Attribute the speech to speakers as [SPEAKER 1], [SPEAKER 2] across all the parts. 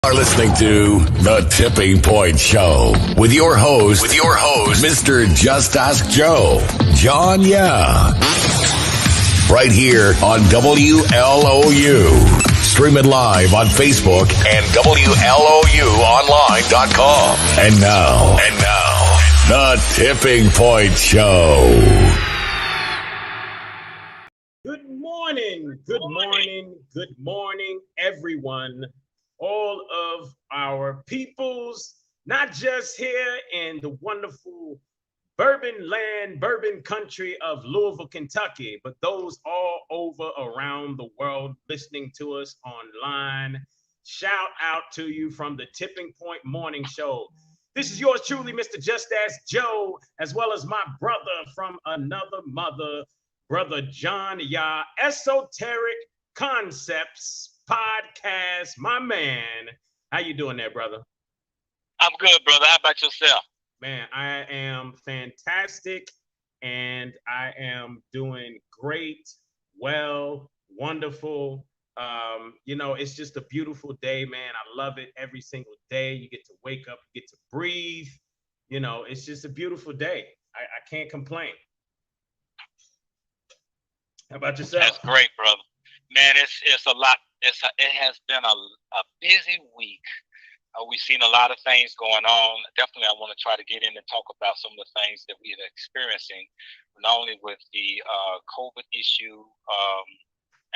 [SPEAKER 1] Are listening to The Tipping Point Show with your host, Mr. Just Ask Joe, John Yeah. Right here on WLOU. Stream it live on Facebook and WLOUonline.com. And now, The Tipping Point Show.
[SPEAKER 2] Good morning, everyone. All of our peoples, not just here in the wonderful bourbon land, bourbon country of Louisville, Kentucky, but those all over around the world listening to us online. Shout out to you from the Tipping Point Morning Show. This is yours truly, Mr. Just Ask Joe, as well as my brother from another mother, Brother John Yah, Esoteric Concepts Podcast, my man. How you doing there, brother?
[SPEAKER 3] I'm good, brother. How about yourself?
[SPEAKER 2] Man, I am fantastic, and I am doing great, well, wonderful. It's just a beautiful day, man. I love it every single day. You get to wake up, you get to breathe. It's just a beautiful day. I can't complain. How about yourself?
[SPEAKER 3] That's great, brother. Man, it's a lot. It has been a busy week. We've seen a lot of things going on. Definitely, I want to try to get in and talk about some of the things that we are experiencing, not only with the COVID issue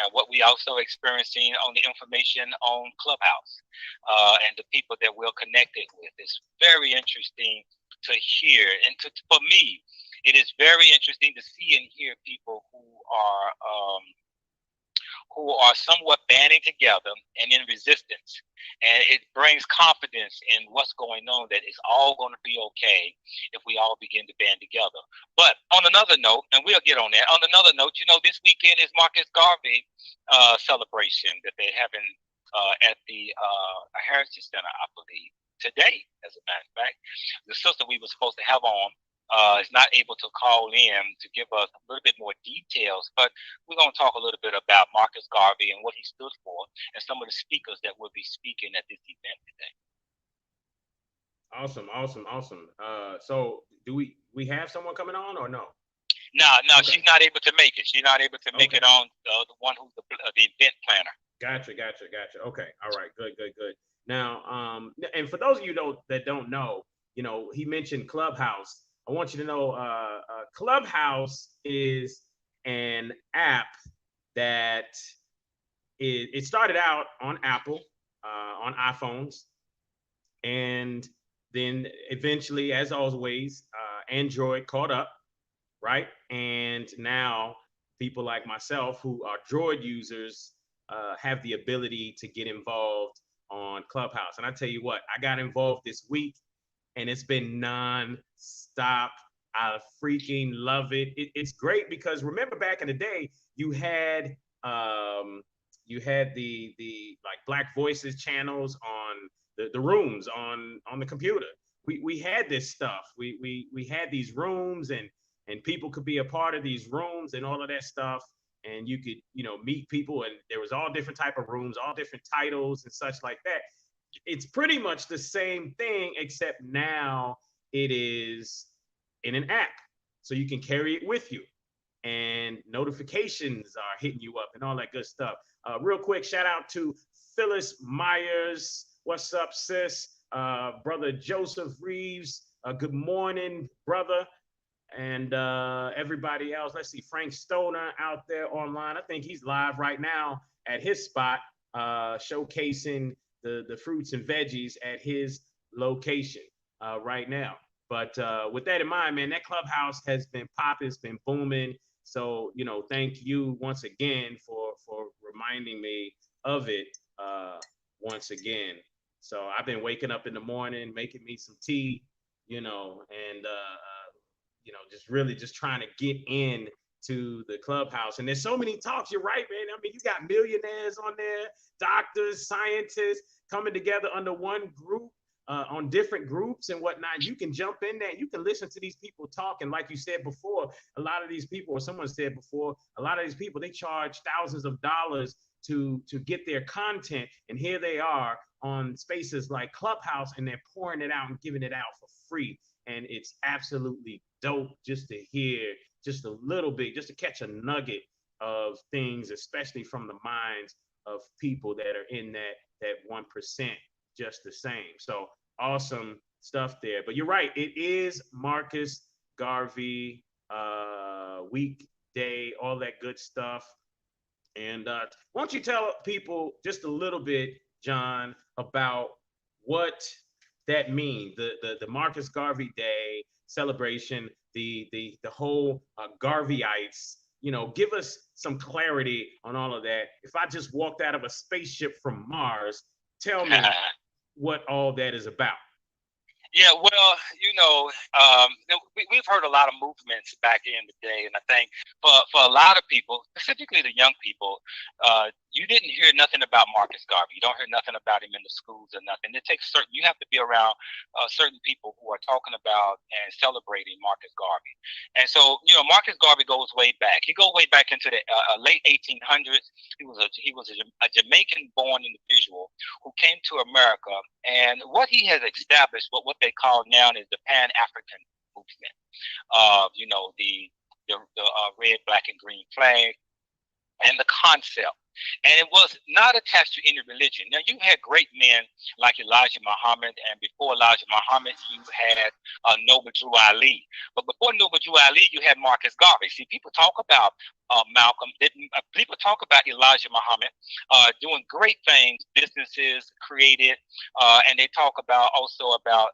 [SPEAKER 3] and what we also experiencing on the information on Clubhouse and the people that we're connected with. It's very interesting to hear, and for me, it is very interesting to see and hear people who are somewhat banding together and in resistance. And it brings confidence in what's going on, that it's all going to be okay if we all begin to band together. But on another note, and we'll get on that, this weekend is Marcus Garvey celebration that they're having at the Heritage Center, I believe, today, as a matter of fact. The sister we were supposed to have on is not able to call in to give us a little bit more details, but we're going to talk a little bit about Marcus Garvey and what he stood for, and some of the speakers that will be speaking at this event today.
[SPEAKER 2] Awesome. So do we have someone coming on or no?
[SPEAKER 3] No, okay. She's not able to make it. She's not able to make it on the one who's the event planner.
[SPEAKER 2] Gotcha. Okay, all right, good. Now, and for those of you that don't know, he mentioned Clubhouse. I want you to know Clubhouse is an app that it started out on Apple, on iPhones, and then eventually, as always, Android caught up, right? And now people like myself who are Droid users have the ability to get involved on Clubhouse. And I tell you what, I got involved this week, and it's been non-stop. I freaking love it. It's great because remember back in the day, you had the like Black Voices channels on the rooms on the computer. We had this stuff. We had these rooms, and people could be a part of these rooms and all of that stuff. And you could meet people, and there was all different type of rooms, all different titles and such like that. It's pretty much the same thing, except now it is in an app. So you can carry it with you, and notifications are hitting you up and all that good stuff. Real quick, shout out to Phyllis Myers. What's up, sis? Brother Joseph Reeves. Good morning, brother. And everybody else. Let's see, Frank Stoner out there online. I think he's live right now at his spot, showcasing the fruits and veggies at his location right now. But with that in mind, man, that Clubhouse has been popping, it's been booming. So, thank you once again for reminding me of it once again. So I've been waking up in the morning, making me some tea, and just trying to get in to the Clubhouse. And there's so many talks. You're right, man. I mean, you got millionaires on there, doctors, scientists coming together under one group, on different groups and whatnot. You can jump in there. You can listen to these people talk. And like you said before, a lot of these people, or someone said before, a lot of these people, they charge thousands of dollars to get their content. And here they are on spaces like Clubhouse, and they're pouring it out and giving it out for free. And it's absolutely dope just to hear just a little bit, just to catch a nugget of things, especially from the minds of people that are in that 1% just the same. So awesome stuff there. But you're right, it is Marcus Garvey weekday, all that good stuff. And why don't you tell people just a little bit, John, about what that means, the Marcus Garvey Day celebration, the whole Garveyites. Give us some clarity on all of that. If I just walked out of a spaceship from Mars, tell me what all that is about.
[SPEAKER 3] Yeah, well, we've heard a lot of movements back in the day, and I think for a lot of people, specifically the young people, you didn't hear nothing about Marcus Garvey. You don't hear nothing about him in the schools or nothing. It takes you have to be around certain people who are talking about and celebrating Marcus Garvey. And so, Marcus Garvey goes way back. He goes way back into the late 1800s. He was a Jamaican-born individual who came to America, and what he has established, what they call now is the Pan-African movement. The red, black, and green flag, and the concept. And it was not attached to any religion. Now, you had great men like Elijah Muhammad, and before Elijah Muhammad, you had Noble Drew Ali. But before Noble Drew Ali, you had Marcus Garvey. See, people talk about Malcolm. People talk about Elijah Muhammad doing great things, businesses created, and they talk about also about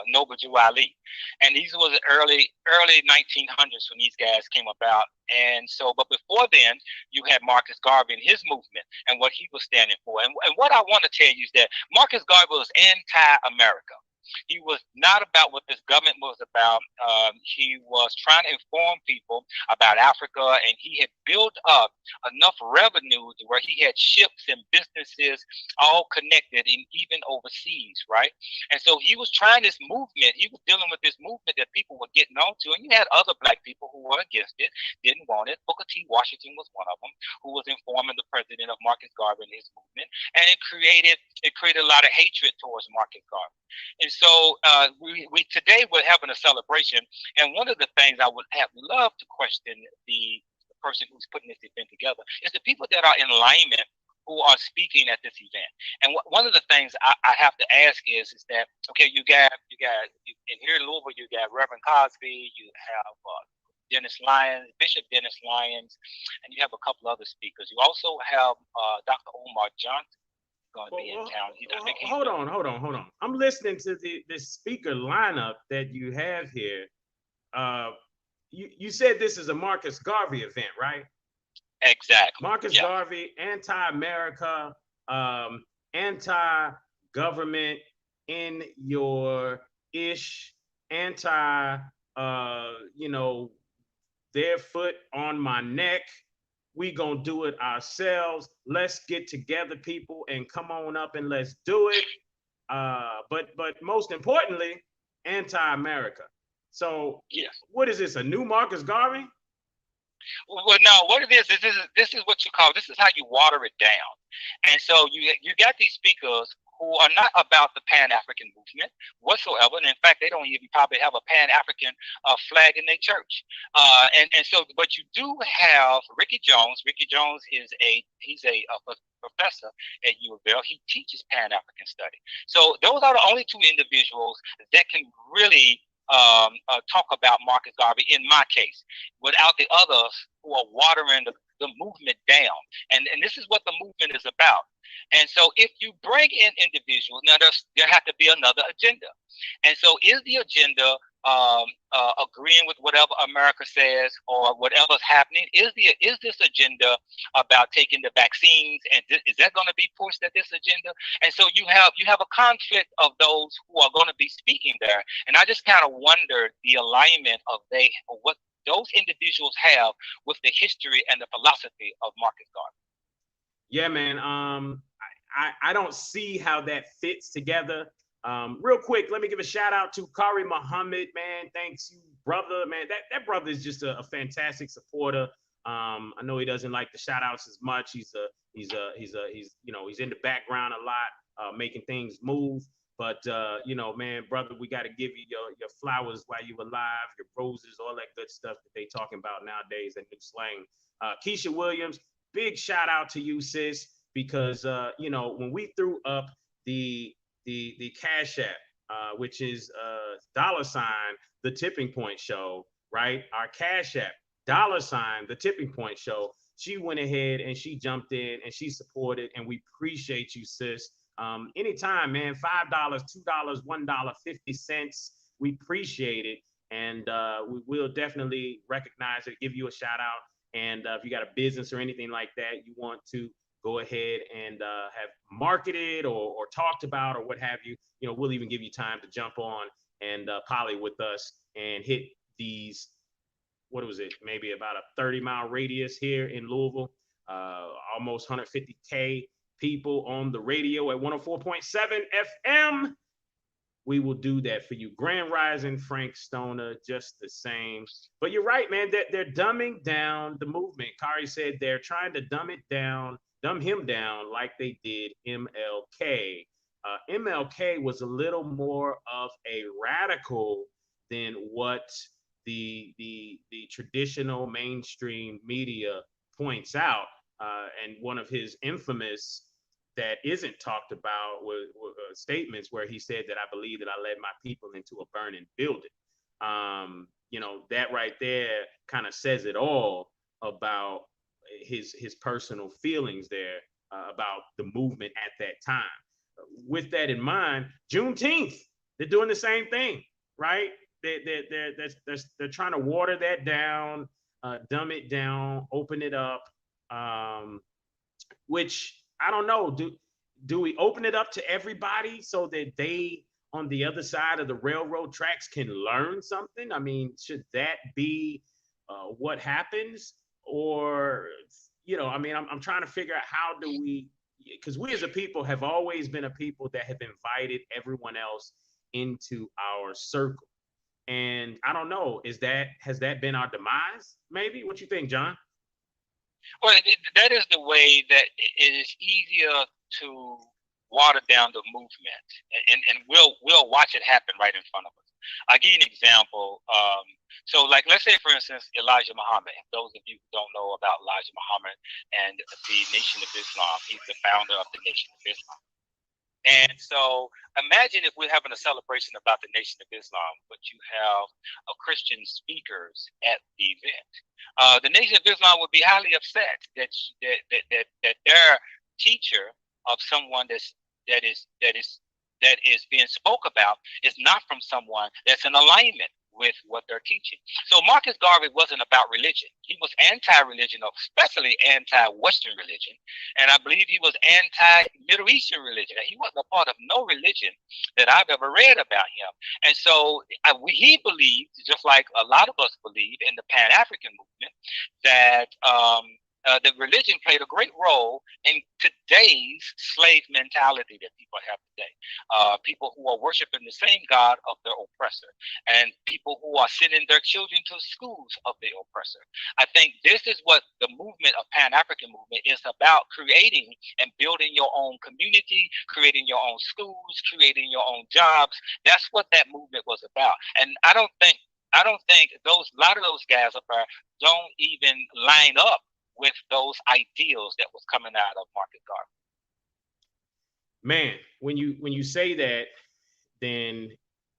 [SPEAKER 3] Noble Drew Ali. And these was the early 1900s when these guys came about. And so, but before then, you had Marcus Garvey and his movement and what he was standing for. And what I want to tell you is that Marcus Garvey was anti-America. He was not about what this government was about. He was trying to inform people about Africa, and he had built up enough revenue to where he had ships and businesses all connected, and even overseas, right? And so he was trying this movement. He was dealing with this movement that people were getting onto, and you had other black people who were against it, didn't want it. Booker T. Washington was one of them, who was informing the president of Marcus Garvey and his movement, and it created a lot of hatred towards Marcus Garvey. And so we today we're having a celebration, and one of the things I would have loved to question the person who's putting this event together is the people that are in alignment who are speaking at this event. And one of the things I have to ask is that, okay, you got in here in Louisville, you got Reverend Cosby, you have Dennis Lyons, Bishop Dennis Lyons, and you have a couple other speakers. You also have Dr. Omar Johnson. Be in town.
[SPEAKER 2] Hold on. I'm listening to this speaker lineup that you have here. You said this is a Marcus Garvey event, right?
[SPEAKER 3] Exactly.
[SPEAKER 2] Marcus Garvey, anti-America, anti-government in your ish, anti, their foot on my neck. We gonna do it ourselves. Let's get together, people, and come on up and let's do it. But most importantly, anti-America. So what is this? A new Marcus Garvey?
[SPEAKER 3] Well, no. What it is this is what you call, this is how you water it down. And so you got these speakers who are not about the Pan-African movement whatsoever. And in fact, they don't even probably have a Pan-African flag in their church. And so, but you do have Ricky Jones. Ricky Jones is he's a professor at U of L. He teaches Pan-African study. So those are the only two individuals that can really talk about Marcus Garvey, in my case, without the others who are watering the movement down. And this is what the movement is about. And so if you bring in individuals, now there has to be another agenda. And so is the agenda agreeing with whatever America says or whatever's happening? Is this agenda about taking the vaccines, and is that going to be pushed at this agenda? And so you have a conflict of those who are going to be speaking there. And I just kind of wonder the alignment of what those individuals have with the history and the philosophy of Marcus Garvey.
[SPEAKER 2] Yeah, man. I don't see how that fits together. Real quick, let me give a shout out to Kari Muhammad, man. Thanks you, brother, man. That brother is just a fantastic supporter. I know he doesn't like the shout outs as much. He's He's in the background a lot, making things move. But man, brother, we got to give you your flowers while you alive, your roses, all that good stuff that they talking about nowadays, that new slang. Keisha Williams, big shout out to you, sis, because when we threw up the Cash App, which is $ the Tipping Point Show, right? Our Cash App, $ the Tipping Point Show. She went ahead and she jumped in and she supported, and we appreciate you, sis. Anytime, man, $5, $2, $1, 50 cents. We appreciate it. And we will definitely recognize it, give you a shout out. And if you got a business or anything like that, you want to go ahead and have marketed or talked about or what have you, we'll even give you time to jump on and poly with us and hit these, what was it, maybe about a 30-mile radius here in Louisville, almost 150K people on the radio at 104.7 FM. We will do that for you. Grand Rising, Frank Stoner, just the same. But you're right, man. They're dumbing down the movement. Kari said they're trying to dumb him down like they did MLK. MLK was a little more of a radical than what the traditional mainstream media points out. And one of his infamous that isn't talked about with statements where he said that I believe that I led my people into a burning building. That right there kind of says it all about his personal feelings there about the movement at that time. With that in mind, Juneteenth, they're doing the same thing, right? They're trying to water that down, dumb it down, open it up, which I don't know. Do we open it up to everybody so that they on the other side of the railroad tracks can learn something? I mean, should that be what happens? Or, I'm trying to figure out how do we, because we as a people have always been a people that have invited everyone else into our circle. And I don't know, has that been our demise? Maybe? What you think, John?
[SPEAKER 3] Well, that is the way that it is easier to water down the movement, and we'll watch it happen right in front of us. I'll give you an example. So, like, let's say, for instance, Elijah Muhammad. Those of you who don't know about Elijah Muhammad and the Nation of Islam, he's the founder of the Nation of Islam. And so imagine if we're having a celebration about the Nation of Islam, but you have Christian speakers at the event. The Nation of Islam would be highly upset that their teacher of someone that is being spoke about is not from someone that's in alignment with what they're teaching. So Marcus Garvey wasn't about religion. He was anti-religion, especially anti-Western religion. And I believe he was anti-Middle Eastern religion. He wasn't a part of no religion that I've ever read about him. And so he believed, just like a lot of us believe in the Pan-African movement, that the religion played a great role in today's slave mentality that people have today. People who are worshiping the same God of their oppressor, and people who are sending their children to schools of the oppressor. I think this is what the movement of Pan-African movement is about: creating and building your own community, creating your own schools, creating your own jobs. That's what that movement was about. And I don't think a lot of those guys up there don't even line up with those ideals that was coming out of Marcus Garvey.
[SPEAKER 2] Man, when you say that, then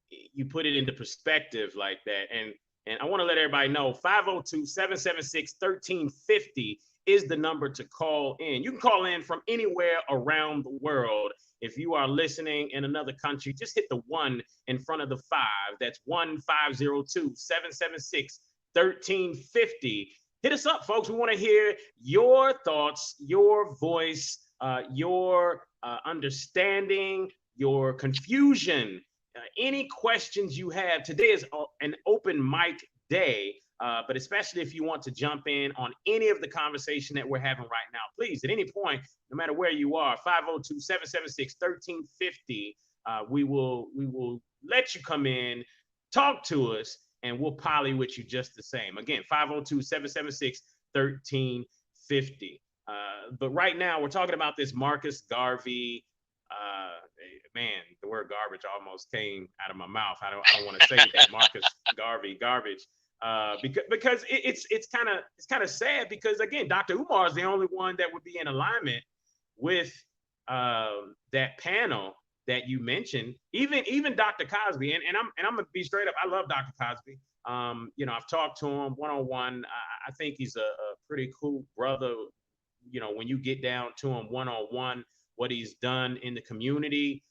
[SPEAKER 2] you put it into perspective like that. And I want to let everybody know 502-776-1350 is the number to call in. You can call in from anywhere around the world. If you are listening in another country, just hit the 1 in front of the 5. That's 1-502-776-1350. Hit us up, folks. We want to hear your thoughts, your voice, your understanding, your confusion, any questions you have. Today is an open mic day, but especially if you want to jump in on any of the conversation that we're having right now, please, at any point, no matter where you are, 502-776-1350. We will let you come in, talk to us, and we'll poly with you just the same. Again, 502-776-1350. But right now, we're talking about this Marcus Garvey. Man, the word garbage almost came out of my mouth. I don't want to say that. Marcus Garvey, garbage. Because it's kind of sad, because again, Dr. Umar is the only one that would be in alignment with that panel that you mentioned. Even Dr. Cosby, and I'm gonna be straight up. I love Dr. Cosby. I've talked to him one-on-one. I think he's a pretty cool brother. When you get down to him one-on-one, what he's done in the community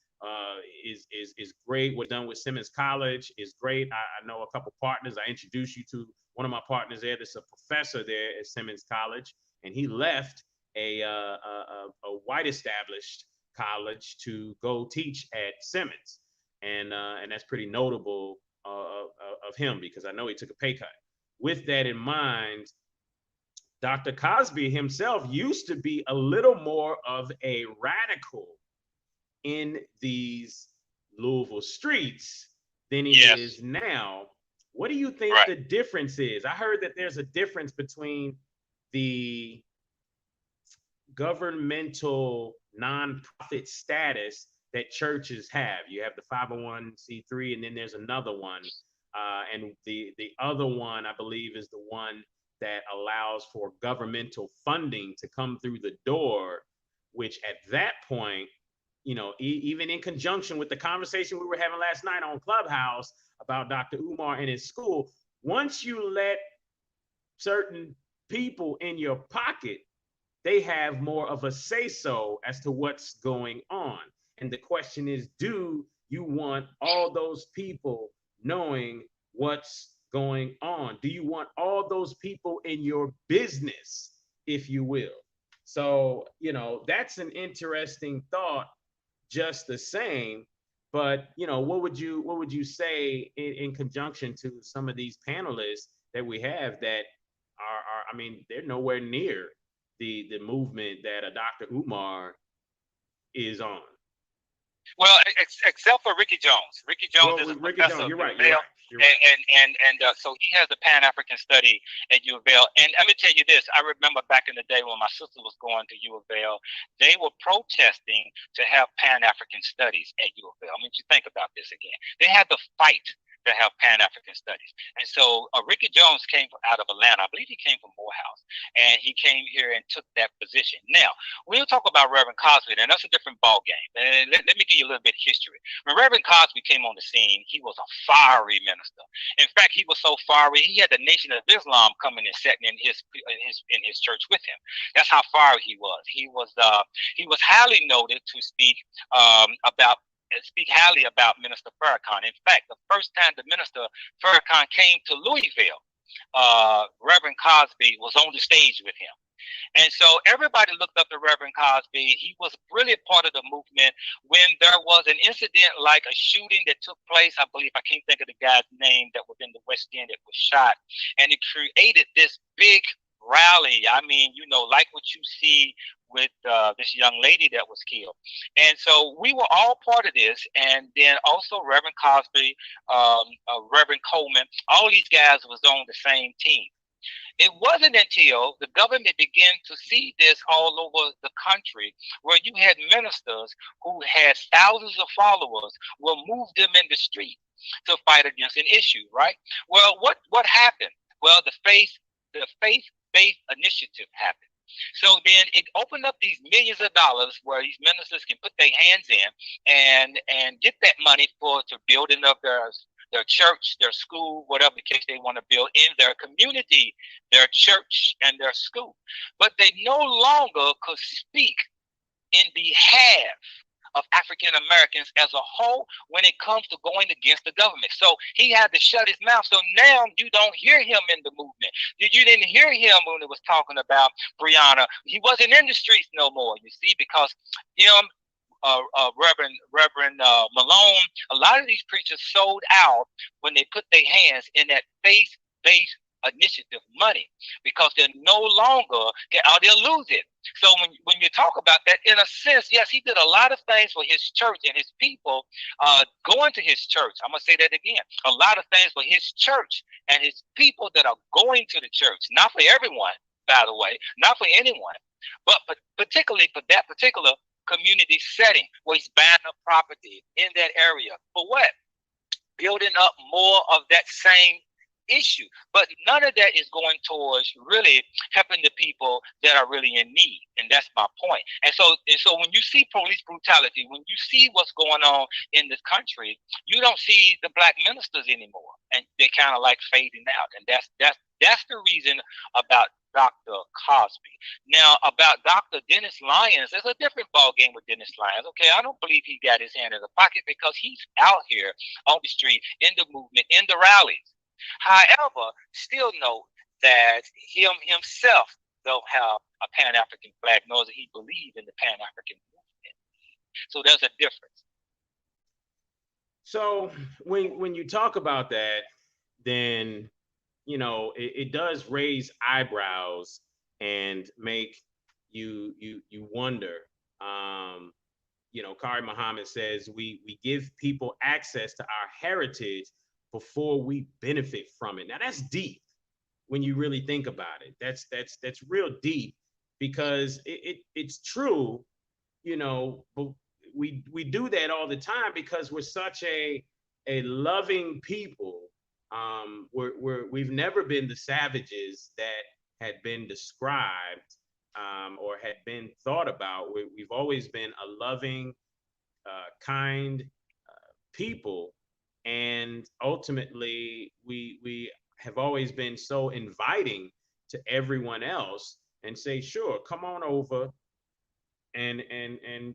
[SPEAKER 2] is great. What's done with Simmons College is great. I know a couple partners. I introduced you to one of my partners there that's a professor there at Simmons College, and he left a white established college to go teach at Simmons, and that's pretty notable of him, because I know he took a pay cut. With that in mind, Dr. Cosby himself used to be a little more of a radical in these Louisville streets than he is now. What do you think the difference is? I heard that there's a difference between the governmental nonprofit status that churches have. You have the 501c3, and then there's another one. And the other one, I believe, is the one that allows for governmental funding to come through the door, which at that point, even in conjunction with the conversation we were having last night on Clubhouse about Dr. Umar and his school, once you let certain people in your pocket, they have more of a say-so as to what's going on. And the question is, do you want all those people knowing what's going on? Do you want all those people in your business, if you will? So, that's an interesting thought just the same. But, what would you say in conjunction to some of these panelists that we have that are they're nowhere near the movement that a Dr. Umar is on?
[SPEAKER 3] Well, except for Ricky Jones. Ricky Jones is a professor.
[SPEAKER 2] You're right.
[SPEAKER 3] So he has a Pan-African study at U of L. And let me tell you this, I remember back in the day when my sister was going to U of L, they were protesting to have Pan-African studies at U of L. I mean, you think about this again. They had to fight to have Pan-African studies. And so Ricky Jones came out of Atlanta. I believe he came from Morehouse. And he came here and took that position. Now, we'll talk about Reverend Cosby, and that's a different ball game. And let me give you a little bit of history. When Reverend Cosby came on the scene, he was a fiery minister. In fact, he was so fiery, he had the Nation of Islam coming and sitting in his church with him. That's how fiery he was. He was highly noted to speak highly about Minister Farrakhan. In fact, the first time the Minister Farrakhan came to Louisville, Reverend Cosby was on the stage with him. And so everybody looked up to Reverend Cosby. He was really part of the movement when there was an incident like a shooting that took place. I believe, I can't think of the guy's name, that was in the West End that was shot. And it created this big rally. I mean, like what you see with this young lady that was killed. And so we were all part of this. And then also Reverend Cosby, Reverend Coleman, all these guys was on the same team. It wasn't until the government began to see this all over the country, where you had ministers who had thousands of followers, will move them in the street to fight against an issue, right? Well, what happened? Well, the faith-based initiative happened. So then it opened up these millions of dollars where these ministers can put their hands in and get that money to building of their church, their school, whatever the case they want to build in their community, their church and their school. But they no longer could speak in behalf of African Americans as a whole when it comes to going against the government. So he had to shut his mouth. So now you don't hear him in the movement. You didn't hear him when it was talking about Breonna. He wasn't in the streets no more, you see, because him, Reverend Malone, a lot of these preachers sold out when they put their hands in that faith-based initiative money, because they're no longer, or they'll lose it. So when you talk about that, in a sense, yes, he did a lot of things for his church and his people going to his church. I'm going to say that again. A lot of things for his church and his people that are going to the church. Not for everyone, by the way, not for anyone, But particularly for that particular community setting where he's buying up property in that area. For what? Building up more of that same issue. But none of that is going towards really helping the people that are really in need. And that's my point. And so when you see police brutality, when you see what's going on in this country, you don't see the black ministers anymore. And they're kind of like fading out. And that's the reason about Dr. Cosby. Now, about Dr. Dennis Lyons, there's a different ballgame with Dennis Lyons. Okay, I don't believe he got his hand in the pocket because he's out here on the street, in the movement, in the rallies. However, still note that himself don't have a Pan-African flag, nor does he believe in the Pan-African movement. So there's a difference.
[SPEAKER 2] So when you talk about that, then it does raise eyebrows and make you wonder. Kari Muhammad says we give people access to our heritage before we benefit from it. Now that's deep when you really think about it. That's real deep, because it's true, but we do that all the time because we're such a loving people. We've never been the savages that had been described or had been thought about. We've always been a loving, kind people. And ultimately, we have always been so inviting to everyone else and say, sure, come on over and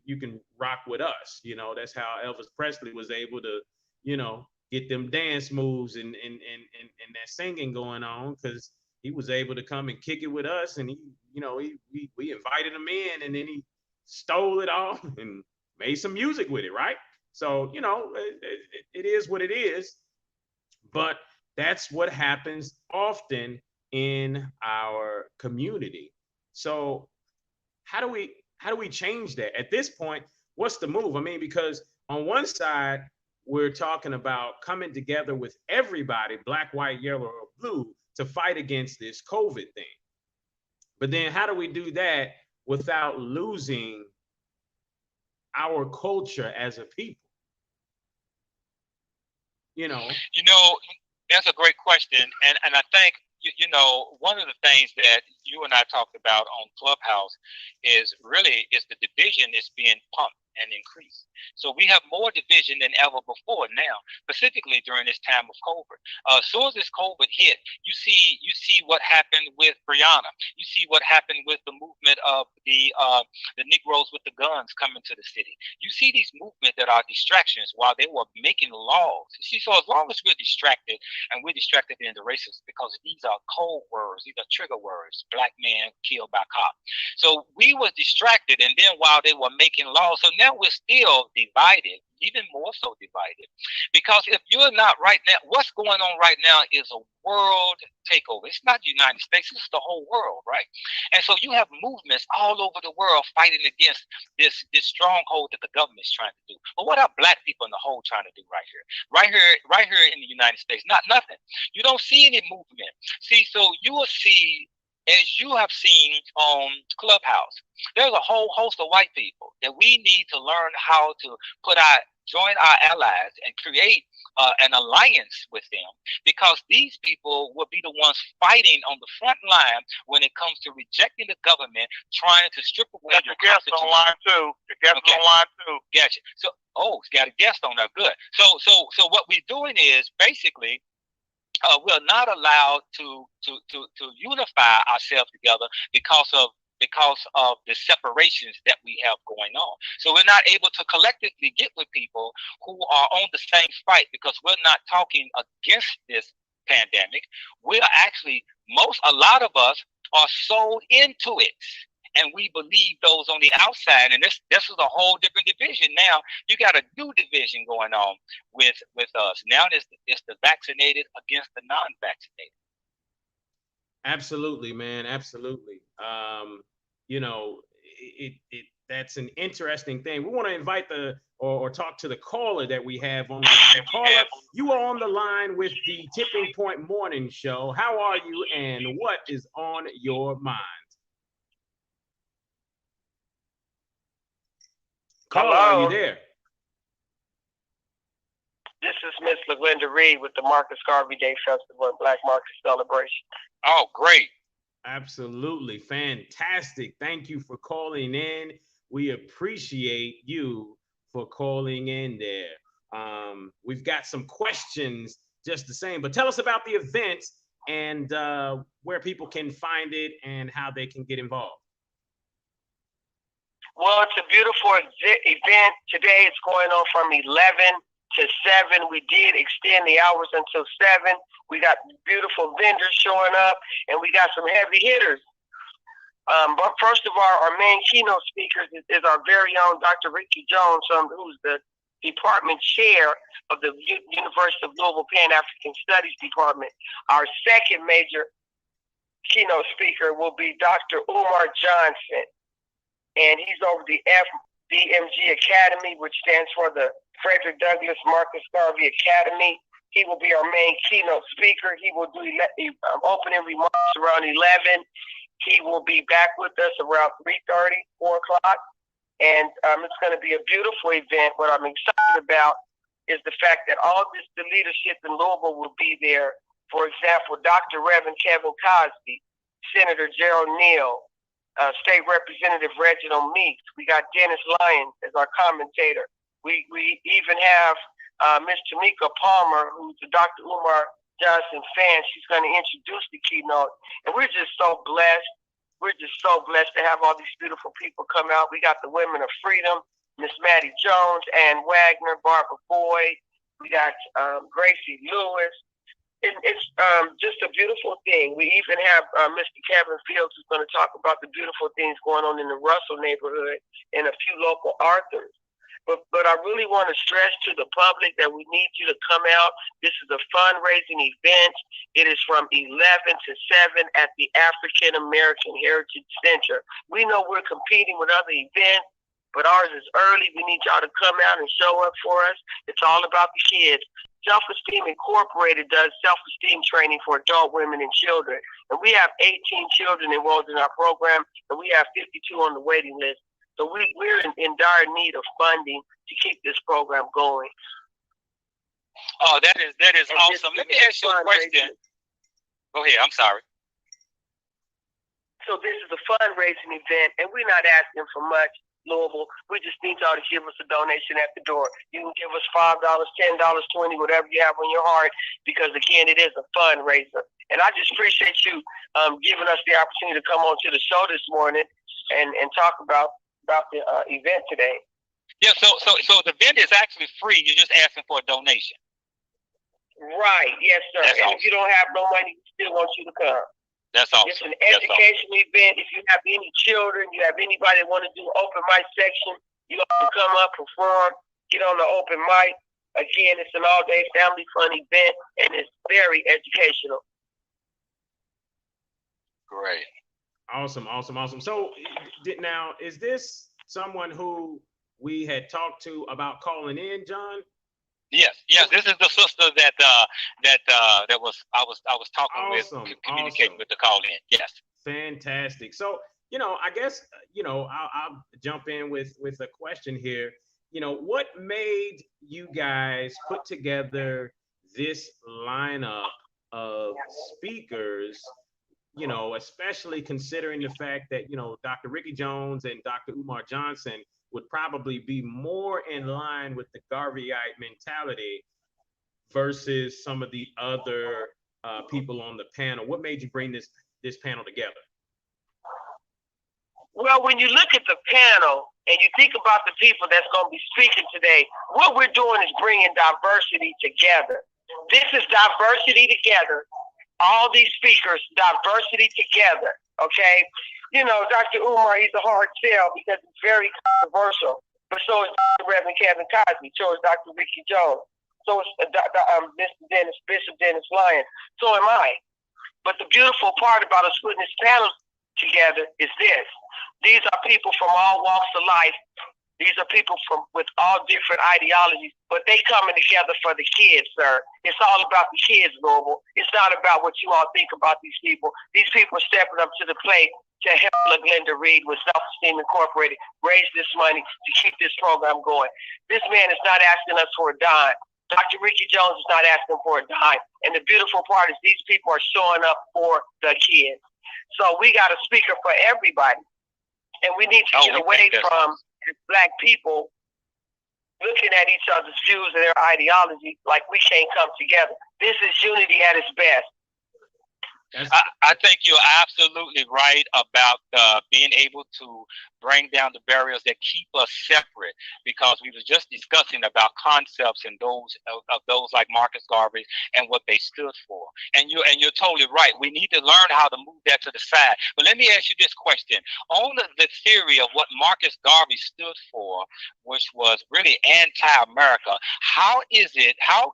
[SPEAKER 2] you can rock with us. That's how Elvis Presley was able to, get them dance moves and that singing going on, because he was able to come and kick it with us. And we invited him in, and then he stole it all and made some music with it, right? So, it is what it is, but that's what happens often in our community. So how do we change that? At this point, what's the move? I mean, because on one side, we're talking about coming together with everybody, black, white, yellow, or blue, to fight against this COVID thing. But then how do we do that without losing our culture as a people?
[SPEAKER 3] That's a great question. And I think, one of the things that you and I talked about on Clubhouse is the division is being pumped and increased. So we have more division than ever before now, specifically during this time of COVID. As soon as this COVID hit, you see what happened with Breonna. You see what happened with the movement of the Negroes with the guns coming to the city. You see these movements that are distractions while they were making laws. See, so as long as we're distracted, and we're distracted in the racism, because these are code words, these are trigger words, black man killed by cop. So we were distracted, and then while they were making laws, so now we're still divided, even more so divided. Because if you're not right now, what's going on right now is a world takeover. It's not the United States, it's the whole world, right? And so you have movements all over the world fighting against this stronghold that the government is trying to do. But what are black people in the whole trying to do right here? Right here in the United States, nothing. You don't see any movement. See, so you will see, as you have seen on Clubhouse, there's a whole host of white people that we need to learn how to join our allies and create an alliance with them, because these people will be the ones fighting on the front line when it comes to rejecting the government, trying to strip away
[SPEAKER 4] your guest on line too. Your guest on line too.
[SPEAKER 3] Gotcha. So, it's got a guest on there. Good. So what we're doing is basically, we're not allowed to unify ourselves together because of the separations that we have going on. So we're not able to collectively get with people who are on the same fight, because we're not talking against this pandemic. We're actually, a lot of us are sold into it. And we believe those on the outside, and this is a whole different division. Now you got a new division going on with us. Now it's the vaccinated against the non-vaccinated.
[SPEAKER 2] Absolutely, man. Absolutely. That's an interesting thing. We want to invite or talk to the caller that we have on the line. Caller, you are on the line with the Tipping Point Morning Show. How are you, and what is on your mind? Caller,
[SPEAKER 5] Hello?
[SPEAKER 2] are you there?
[SPEAKER 5] This is Miss LaGlinda Reed with the Marcus Garvey Day Festival and Black Market Celebration.
[SPEAKER 3] Oh, great.
[SPEAKER 2] Absolutely. Fantastic. Thank you for calling in. We appreciate you for calling in there. We've got some questions just the same, but tell us about the event and where people can find it and how they can get involved.
[SPEAKER 5] Well, it's a beautiful event. Today it's going on from 11 to 7. We did extend the hours until 7. We got beautiful vendors showing up, and we got some heavy hitters. But first of all, our main keynote speaker is our very own Dr. Ricky Jones, who's the department chair of the University of Louisville Pan-African Studies Department. Our second major keynote speaker will be Dr. Umar Johnson, and he's over the FDMG Academy, which stands for the Frederick Douglass Marcus Garvey Academy. He will be our main keynote speaker. He will do opening remarks around 11. He will be back with us around 3:30, 4 o'clock. And it's going to be a beautiful event. What I'm excited about is the fact that all the leadership in Louisville will be there. For example, Dr. Reverend Kevin Cosby, Senator Gerald Neal, State Representative Reginald Meeks. We got Dennis Lyons as our commentator. We even have Ms. Tamika Palmer, who's a Dr. Umar Johnson fan. She's going to introduce the keynote. And we're just so blessed. We're just so blessed to have all these beautiful people come out. We got the Women of Freedom, Miss Maddie Jones, Ann Wagner, Barbara Boyd. We got Gracie Lewis. It's just a beautiful thing. We even have Mr. Kevin Fields, who's going to talk about the beautiful things going on in the Russell neighborhood and a few local authors. But I really want to stress to the public that we need you to come out. This is a fundraising event. It is from 11 to 7 at the African American Heritage Center. We know we're competing with other events, but ours is early. We need y'all to come out and show up for us. It's all about the kids. Self-Esteem Incorporated does self-esteem training for adult women and children. And we have 18 children enrolled in our program, and we have 52 on the waiting list. So we're in dire need of funding to keep this program going.
[SPEAKER 3] Oh, that is awesome. Let me ask you a question. Go ahead. I'm sorry.
[SPEAKER 5] So this is a fundraising event, and we're not asking for much, Louisville. We just need y'all to give us a donation at the door. You can give us $5, $10, $20, whatever you have on your heart, because again, it is a fundraiser. And I just appreciate you giving us the opportunity to come on to the show this morning and talk about the event today.
[SPEAKER 3] Yeah, so the event is actually free. You're just asking for a donation.
[SPEAKER 5] Right, yes, sir.
[SPEAKER 3] That's
[SPEAKER 5] and
[SPEAKER 3] awesome.
[SPEAKER 5] If you don't have no money, we still want you to come.
[SPEAKER 3] That's awesome.
[SPEAKER 5] It's an educational event. If you have any children, you have anybody that want to do open mic section, you all can come up, perform, get on the open mic. Again, it's an all-day family fun event, and it's very educational.
[SPEAKER 3] Great.
[SPEAKER 2] Awesome. So now, is this someone who we had talked to about calling in, John?
[SPEAKER 3] Yes. This is the sister that I was talking with, communicating with the call in. Yes.
[SPEAKER 2] Fantastic. So, I guess, I'll jump in with a question here. What made you guys put together this lineup of speakers, especially considering the fact that, Dr. Ricky Jones and Dr. Umar Johnson would probably be more in line with the Garveyite mentality versus some of the other people on the panel? What made you bring this panel together?
[SPEAKER 5] Well, when you look at the panel and you think about the people that's going to be speaking today, what we're doing is bringing diversity together. This is diversity together. All these speakers, diversity together, okay? Dr. Umar, he's a hard sell because it's very controversial. But so is Dr. Reverend Kevin Cosby. So is Dr. Ricky Jones. So is Bishop Dennis Lyons. So am I. But the beautiful part about us putting this panel together is this. These are people from all walks of life. These are people with all different ideologies, but they coming together for the kids, sir. It's all about the kids, Louisville. It's not about what you all think about these people. These people are stepping up to the plate to help Glenda Reed with Self-Esteem Incorporated raise this money to keep this program going. This man is not asking us for a dime. Dr. Ricky Jones is not asking for a dime. And the beautiful part is these people are showing up for the kids. So we got a speaker for everybody. And we need to get away from Black people looking at each other's views and their ideology like we can't come together. This is unity at its best.
[SPEAKER 3] I think you're absolutely right about being able to bring down the barriers that keep us separate, because we were just discussing about concepts and those like Marcus Garvey and what they stood for. And you're totally right. We need to learn how to move that to the side. But let me ask you this question. On the theory of what Marcus Garvey stood for, which was really anti-America, how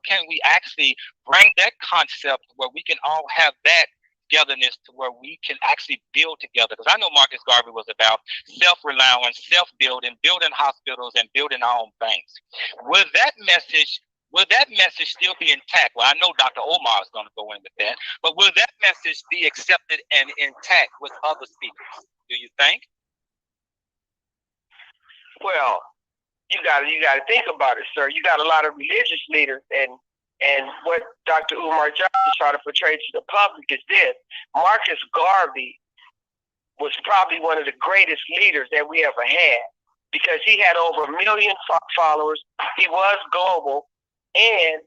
[SPEAKER 3] can we actually bring that concept where we can all have that togetherness to where we can actually build together? Because I know Marcus Garvey was about self-reliance, self-building, building hospitals, and building our own banks. Will that message still be intact? Well, I know Dr. Omar is going to go in with that, but will that message be accepted and intact with other speakers, do you think?
[SPEAKER 5] Well, you got to think about it, sir. You got a lot of religious leaders, and what Dr. Umar Johnson is trying to portray to the public is this. Marcus Garvey was probably one of the greatest leaders that we ever had, because he had over 1 million followers. He was global, and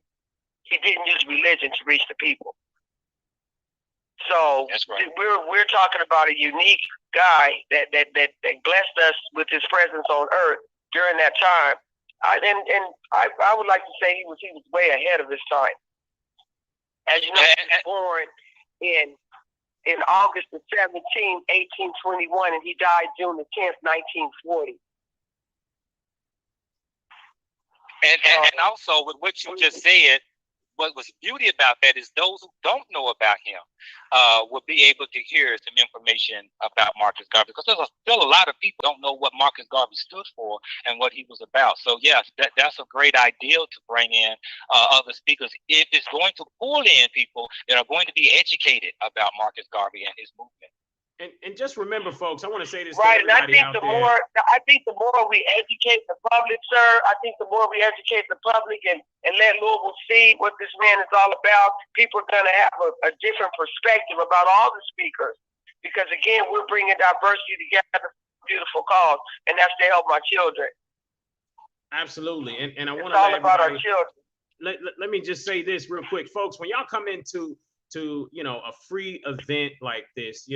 [SPEAKER 5] he didn't use religion to reach the people. So
[SPEAKER 3] that's right.
[SPEAKER 5] we're talking about a unique guy that blessed us with his presence on earth during that time. I would like to say he was way ahead of his time. As you know, he was born in August the 17th, 1821, and he died June the 10th, 1940.
[SPEAKER 3] And also with what you just said, what was beauty about that is those who don't know about him will be able to hear some information about Marcus Garvey, because there's still a lot of people don't know what Marcus Garvey stood for and what he was about. So yes, that's a great idea to bring in other speakers if it's going to pull in people that are going to be educated about Marcus Garvey and his movement.
[SPEAKER 2] And just remember, folks, I want to say this
[SPEAKER 5] right,
[SPEAKER 2] to everybody out there.
[SPEAKER 5] I think the more we educate the public, sir, I think the more we educate the public and let Louisville see what this man is all about, people are going to have a different perspective about all the speakers. Because, again, we're bringing diversity together for a beautiful cause, and that's to help my children.
[SPEAKER 2] Absolutely. And I want to
[SPEAKER 5] let all about our children.
[SPEAKER 2] Let me just say this real quick, folks. When y'all come into a free event like this,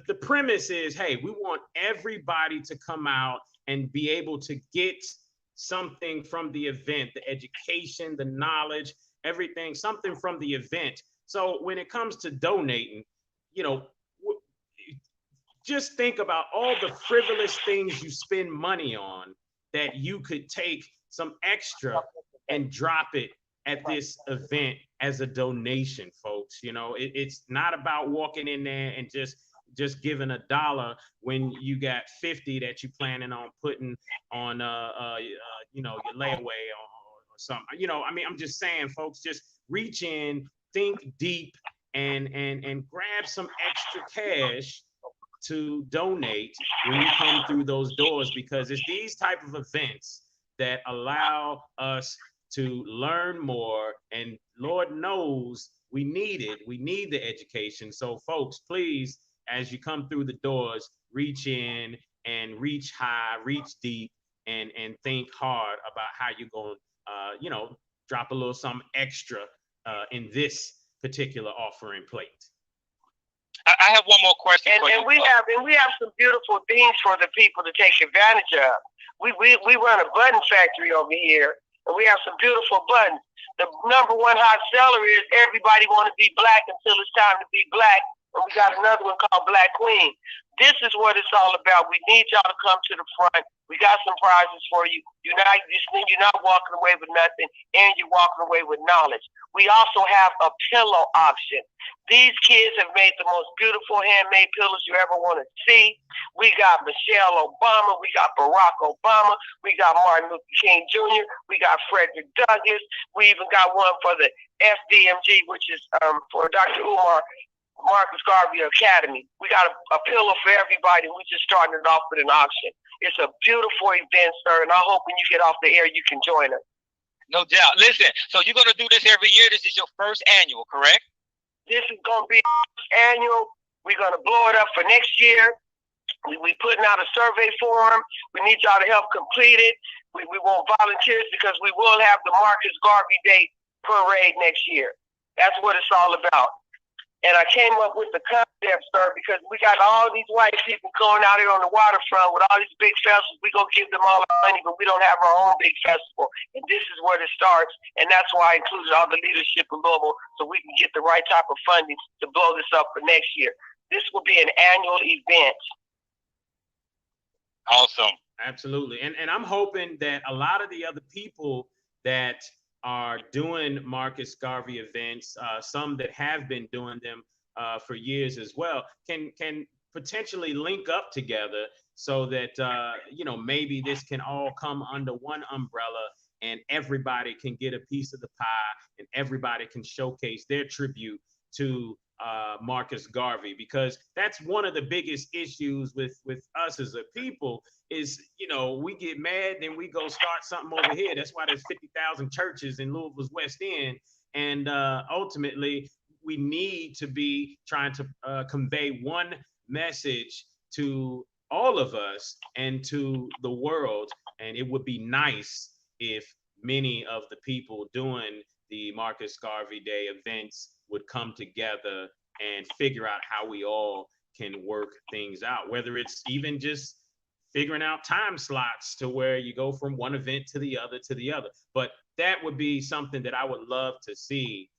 [SPEAKER 2] the premise is, hey, we want everybody to come out and be able to get something from the event, the education, the knowledge, everything, something from the event. So when it comes to donating, just think about all the frivolous things you spend money on that you could take some extra and drop it at this event as a donation, folks. It's not about walking in there and just giving $1 when you got 50 that you planning on putting on your layaway or something. I'm just saying, folks, just reach in, think deep, and grab some extra cash to donate when you come through those doors, because it's these type of events that allow us to learn more, and Lord knows we need it. We need the education. So folks, please, as you come through the doors, reach in and reach high, reach deep, and think hard about how you're going to, drop a little something extra in this particular offering plate.
[SPEAKER 3] I have one more question.
[SPEAKER 5] And we have some beautiful things for the people to take advantage of. We run a button factory over here, and we have some beautiful buttons. The number one hot seller is everybody want to be black until it's time to be black. And we got another one called Black Queen. This is what it's all about. We need y'all to come to the front. We got some prizes for you. You're not walking away with nothing, and you're walking away with knowledge. We also have a pillow option. These kids have made the most beautiful handmade pillows you ever want to see. We got Michelle Obama. We got Barack Obama. We got Martin Luther King Jr. We got Frederick Douglass. We even got one for the FDMG, which is for Dr. Umar Marcus Garvey Academy. We got a pillow for everybody. We just starting it off with an auction. It's a beautiful event, sir, and I hope when you get off the air, you can join us.
[SPEAKER 3] No doubt. Listen, so you're going to do this every year. This is your first annual, correct?
[SPEAKER 5] This is going to be annual. We're going to blow it up for next year. We putting out a survey form. We need y'all to help complete it. We want volunteers because we will have the Marcus Garvey Day parade next year. That's what it's all about. And I came up with the concept, sir, because we got all these white people going out here on the waterfront with all these big festivals. We go give them all our money, but we don't have our own big festival. And this is where it starts. And that's why I included all the leadership in Louisville so we can get the right type of funding to blow this up for next year. This will be an annual event.
[SPEAKER 3] Awesome.
[SPEAKER 2] Absolutely. And I'm hoping that a lot of the other people that are doing Marcus Garvey events, some that have been doing them for years as well, can potentially link up together so that, maybe this can all come under one umbrella and everybody can get a piece of the pie and everybody can showcase their tribute to Marcus Garvey, because that's one of the biggest issues with us as a people is, we get mad, then we go start something over here. That's why there's 50,000 churches in Louisville's West End. And ultimately, we need to be trying to convey one message to all of us and to the world. And it would be nice if many of the people doing the Marcus Garvey Day events would come together and figure out how we all can work things out, whether it's even just figuring out time slots to where you go from one event to the other. But that would be something that I would love to see,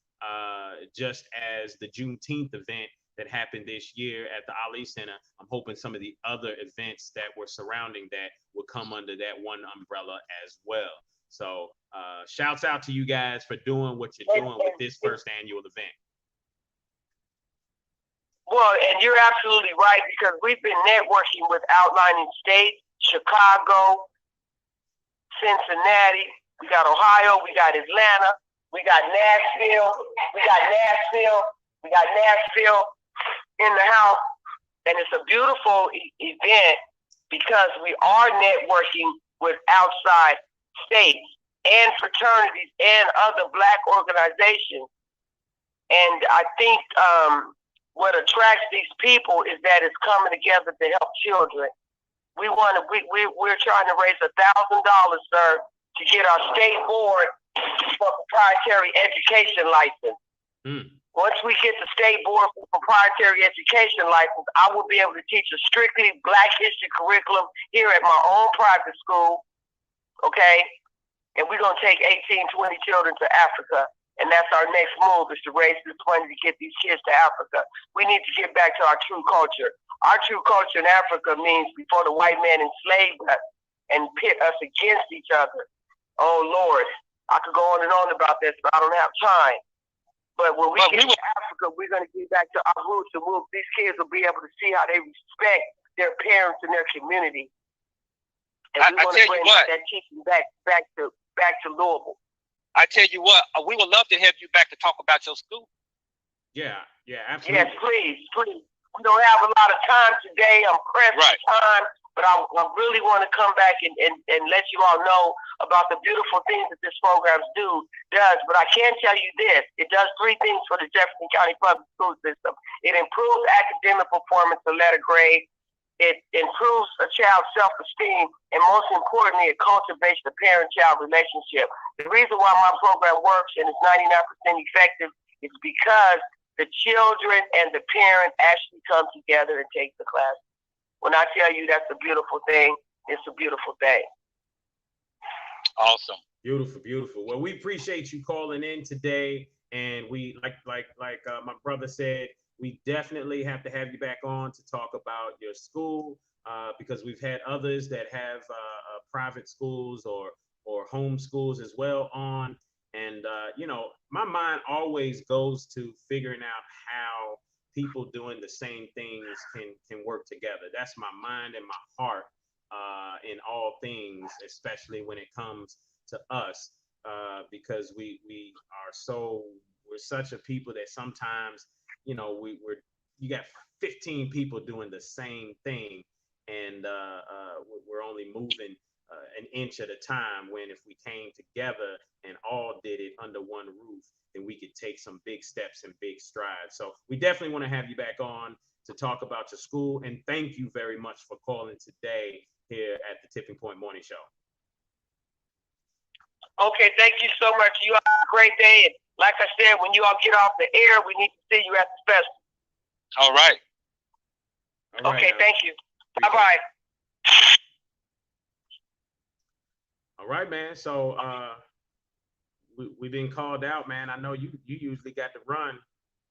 [SPEAKER 2] just as the Juneteenth event that happened this year at the Ali Center. I'm hoping some of the other events that were surrounding that would come under that one umbrella as well. So shouts out to you guys for doing what you're doing with this first annual event.
[SPEAKER 5] Well, and you're absolutely right, because we've been networking with outlining states, Chicago, Cincinnati, we got Ohio, we got Atlanta, we got Nashville in the house. And it's a beautiful event because we are networking with outside states and fraternities and other Black organizations. And I think what attracts these people is that it's coming together to help children. We're trying to raise $1,000, sir, to get our state board for proprietary education license. Once we get the state board for proprietary education license, I will be able to teach a strictly Black history curriculum here at my own private school, okay? And we're going to take 18, 20 children to Africa. And that's our next move, is to raise this money to get these kids to Africa. We need to get back to our true culture. Our true culture in Africa means before the white man enslaved us and pit us against each other. Oh, Lord. I could go on and on about this, but I don't have time. But when we get to Africa, we're going to get back to our roots, and these kids will be able to see how they respect their parents and their community. And we're going to bring that teaching back to Louisville.
[SPEAKER 3] I tell you what, we would love to have you back to talk about your school.
[SPEAKER 2] Yeah, absolutely.
[SPEAKER 5] Yes, please. We don't have a lot of time today. I'm pressed for time, but I really want to come back and let you all know about the beautiful things that this program does. But I can tell you this: it does three things for the Jefferson County Public School System. It improves academic performance to letter grade. It improves a child's self-esteem, and most importantly, it cultivates the parent-child relationship. The reason why my program works and is 99% effective is because the children and the parent actually come together and take the class. When I tell you that's a beautiful thing, it's a beautiful thing.
[SPEAKER 3] Awesome.
[SPEAKER 2] Beautiful. Well, we appreciate you calling in today, and we like my brother said, we definitely have to have you back on to talk about your school, because we've had others that have private schools or home schools as well on. And, my mind always goes to figuring out how people doing the same things can work together. That's my mind and my heart in all things, especially when it comes to us, because we're such a people that sometimes, we're you got 15 people doing the same thing, and we're only moving an inch at a time. When if we came together and all did it under one roof, then we could take some big steps and big strides. So we definitely want to have you back on to talk about your school. And thank you very much for calling today here at the Tipping Point Morning Show.
[SPEAKER 5] Okay, thank you so much. You have a great day. And like I said, when you all get off the air, we need to see you at the festival.
[SPEAKER 3] All right.
[SPEAKER 2] All right,
[SPEAKER 5] okay,
[SPEAKER 2] now.
[SPEAKER 5] thank you. Bye-bye.
[SPEAKER 2] All right, man. So we've been called out, man. I know you usually got to run.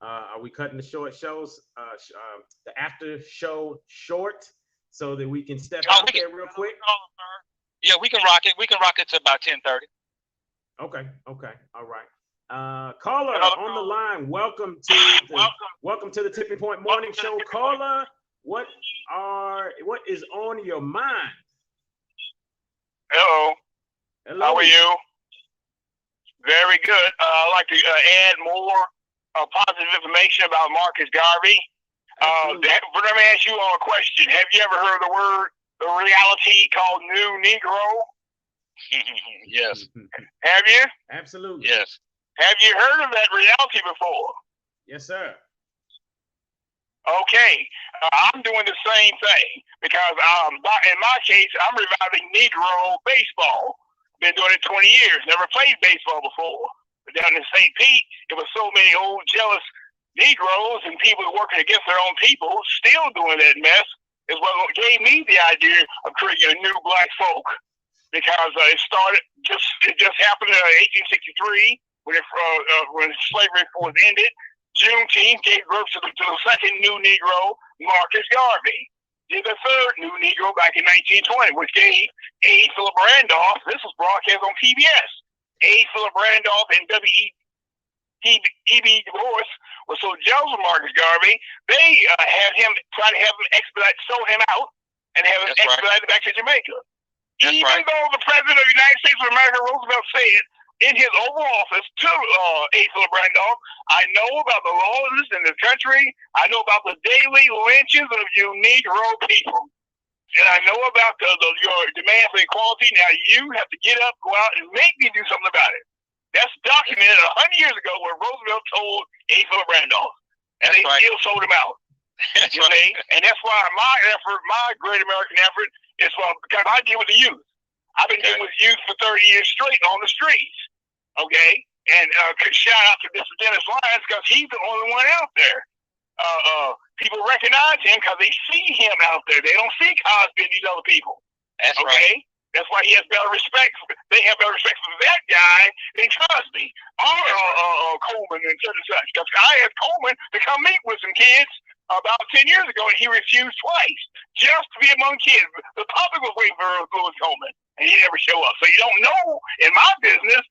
[SPEAKER 2] Are we cutting the short shows, the after show short, so that we can step out there real quick?
[SPEAKER 3] Yeah, we can rock it. We can rock it to about 10:30.
[SPEAKER 2] Okay. All right. Caller on the line. Welcome to the Tipping Point Morning Show. Caller, what is on your mind?
[SPEAKER 4] Hello.
[SPEAKER 2] Hello.
[SPEAKER 4] How are you? Very good. I'd like to add more positive information about Marcus Garvey. Let me ask you all a question. Have you ever heard the reality called New Negro?
[SPEAKER 3] Yes.
[SPEAKER 4] Have you?
[SPEAKER 2] Absolutely.
[SPEAKER 3] Yes.
[SPEAKER 4] Have you heard of that reality before?
[SPEAKER 2] Yes, sir.
[SPEAKER 4] Okay. I'm doing the same thing because in my case, I'm reviving Negro baseball. Been doing it 20 years. Never played baseball before. But down in St. Pete, there was so many old jealous Negroes and people working against their own people still doing that mess. Is what gave me the idea of creating a new black folk, because it just happened in 1863 when slavery was ended. Juneteenth gave birth to the second new Negro, Marcus Garvey. Did the third new Negro back in 1920, which gave A. Philip Randolph. This was broadcast on PBS. A. Philip Randolph and W.E.B. Du Bois was so jealous of Marcus Garvey, they had him try to have him sold him out and have him expedited back to Jamaica. Even though the President of the United States of America, Roosevelt, said in his Oval Office to A. Philip Randolph, I know about the laws in this country. I know about the daily lynches of you Negro people. And I know about your demand for equality. Now you have to get up, go out, and make me do something about it. That's documented 100 years ago when Roosevelt told A. Philip Randolph. And they still sold him out. You see? And that's why my great American effort is because I deal with the youth. I've been dealing with youth for 30 years straight on the streets. Okay? And shout out to Mr. Dennis Lyons because he's the only one out there. People recognize him because they see him out there. They don't see Cosby and these other people.
[SPEAKER 3] That's
[SPEAKER 4] okay?
[SPEAKER 3] Right.
[SPEAKER 4] That's why he has better respect. They have better respect for that guy than Cosby or Coleman and such and such. Because I asked Coleman to come meet with some kids about 10 years ago, and he refused twice just to be among kids. The public was waiting for Louis Coleman, and he never showed up. So you don't know. In my business,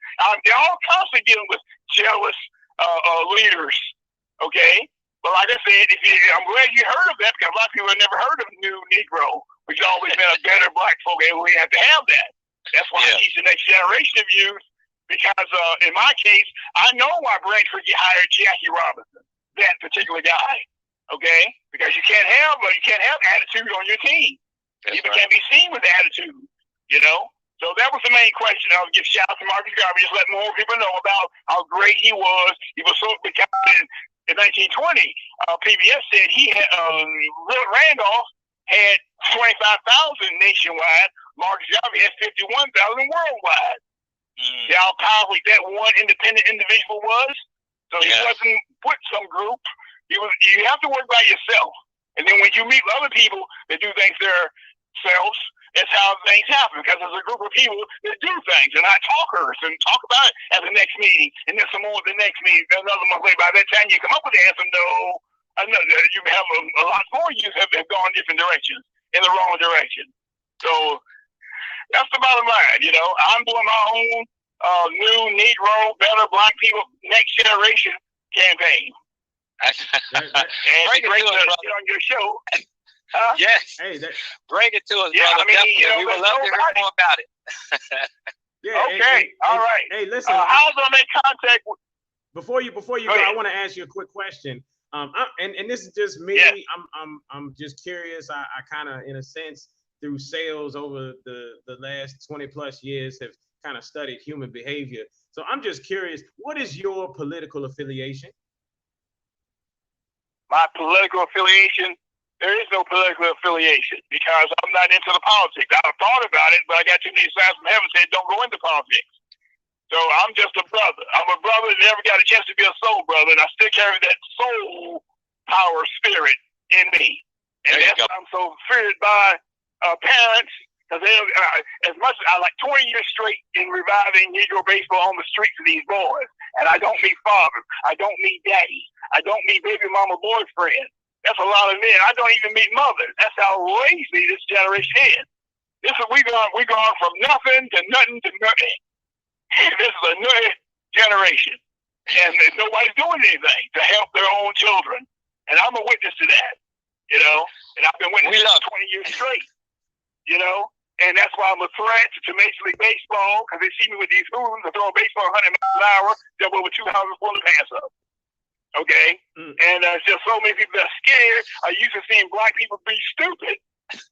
[SPEAKER 4] they're all constantly dealing with jealous leaders. Okay. But like I said, I'm glad you heard of that because a lot of people have never heard of New Negro, which has always been a better black folk, and we have to have that. That's why I teach the next generation of youth because in my case, I know why Branford hired Jackie Robinson, that particular guy. Okay, because you can't have attitude on your team. People can't be seen with attitude. You know. So that was the main question. I would give shout out to Marcus Garvey, just let more people know about how great he was. He was so because in 1920, PBS said he had Randolph had 25,000 nationwide. Marcus Garvey had 51,000 worldwide. See how powerful that one independent individual was. So he wasn't with some group. You have to work by yourself. And then when you meet other people that do things themselves, that's how things happen. Because there's a group of people that do things and not talkers and talk about it at the next meeting. And then some more at the next meeting. Another month later, by that time you come up with the answer, no. You have a lot more youth have gone different directions, in the wrong direction. So that's the bottom line. You know, I'm doing my own new Negro, better black people, next generation campaign. And it's great to get on your show.
[SPEAKER 3] Yes.
[SPEAKER 2] Hey,
[SPEAKER 3] bring it to us,
[SPEAKER 4] yeah,
[SPEAKER 3] brother.
[SPEAKER 4] I mean,
[SPEAKER 3] we would love to hear more about it.
[SPEAKER 4] Okay. All right.
[SPEAKER 2] Hey, listen.
[SPEAKER 4] How do I make contact with?
[SPEAKER 2] Before you go, I want to ask you a quick question. And this is just me.
[SPEAKER 4] Yeah.
[SPEAKER 2] I'm just curious. I kind of, in a sense, through sales over the last 20 plus years, have kind of studied human behavior. So I'm just curious, what is your political affiliation?
[SPEAKER 4] My political affiliation, there is no political affiliation because I'm not into the politics. I've thought about it, but I got too many signs from heaven saying don't go into politics. So I'm just a brother. I'm a brother that never got a chance to be a soul brother, and I still carry that soul power spirit in me. And that's why I'm so feared by parents, because as much as I like 20 years straight in reviving Negro baseball on the streets of these boys, and I don't meet fathers, I don't meet daddies, I don't meet baby mama boyfriends. That's a lot of men. I don't even meet mothers. That's how lazy this generation is. We gone from nothing to nothing to nothing. This is a new generation, and nobody's doing anything to help their own children. And I'm a witness to that, And I've been witnessing for 20 years straight, And that's why I'm a threat to Major League Baseball, because they see me with these hoons and throwing baseball 100 miles an hour, jump over 2 houses, pull the pants up. Okay? And there's just so many people that are scared. I used to seeing black people be stupid,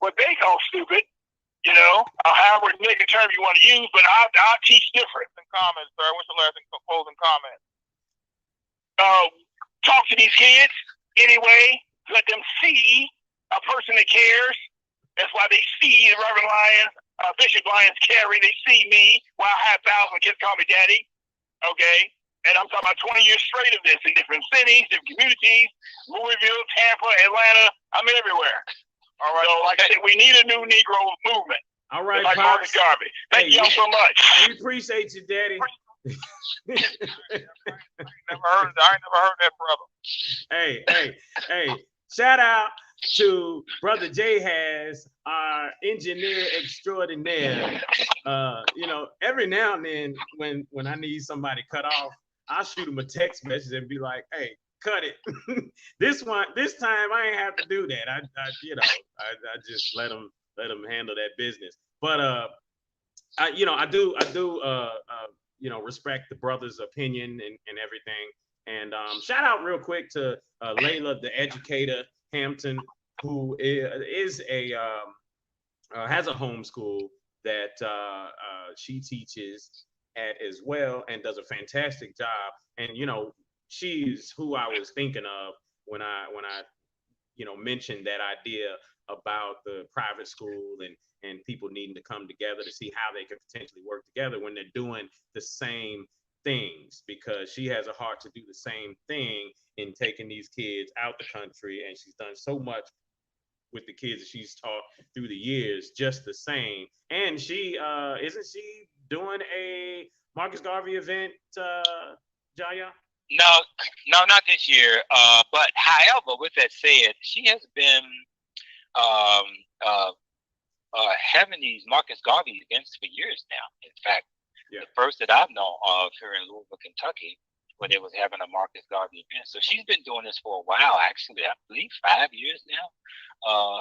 [SPEAKER 4] what they call stupid, however negative term you want to use, but I'll teach different.
[SPEAKER 6] Comments, sir. What's your last closing comment?
[SPEAKER 4] Talk to these kids anyway. Let them see a person that cares. That's why they see the Reverend Lyons, Bishop Lyons Carey. They see me while I have 1,000 kids call me daddy. Okay? And I'm talking about 20 years straight of this in different cities, different communities, Louisville, Tampa, Atlanta. I'm everywhere. All right. So, like I said, we need a new Negro movement.
[SPEAKER 2] All right,
[SPEAKER 4] like Marcus Garvey. Thank y'all so much.
[SPEAKER 2] We appreciate you, Daddy.
[SPEAKER 6] I ain't never heard that, brother.
[SPEAKER 2] Hey. Shout out to Brother Jahaz, our engineer extraordinaire. Every now and then when I need somebody cut off, I'll shoot him a text message and be like, hey, cut it. This time I ain't have to do that. I just let him handle that business. But I do respect the brother's opinion and everything. And shout out real quick to Layla, the educator Hampton, who is has a homeschool that she teaches at as well, and does a fantastic job. And she's who I was thinking of when I mentioned that idea about the private school and people needing to come together to see how they can potentially work together when they're doing the same things, because she has a heart to do the same thing in taking these kids out the country, and she's done so much with the kids that she's taught through the years just the same. And she isn't she doing a Marcus Garvey event, Jaya?
[SPEAKER 3] No, not this year. But however, with that said, she has been having these Marcus Garvey events for years now. In fact, the first that I've known of here in Louisville, Kentucky, when they was having a Marcus Garvey event. So she's been doing this for a while, actually. I believe 5 years now.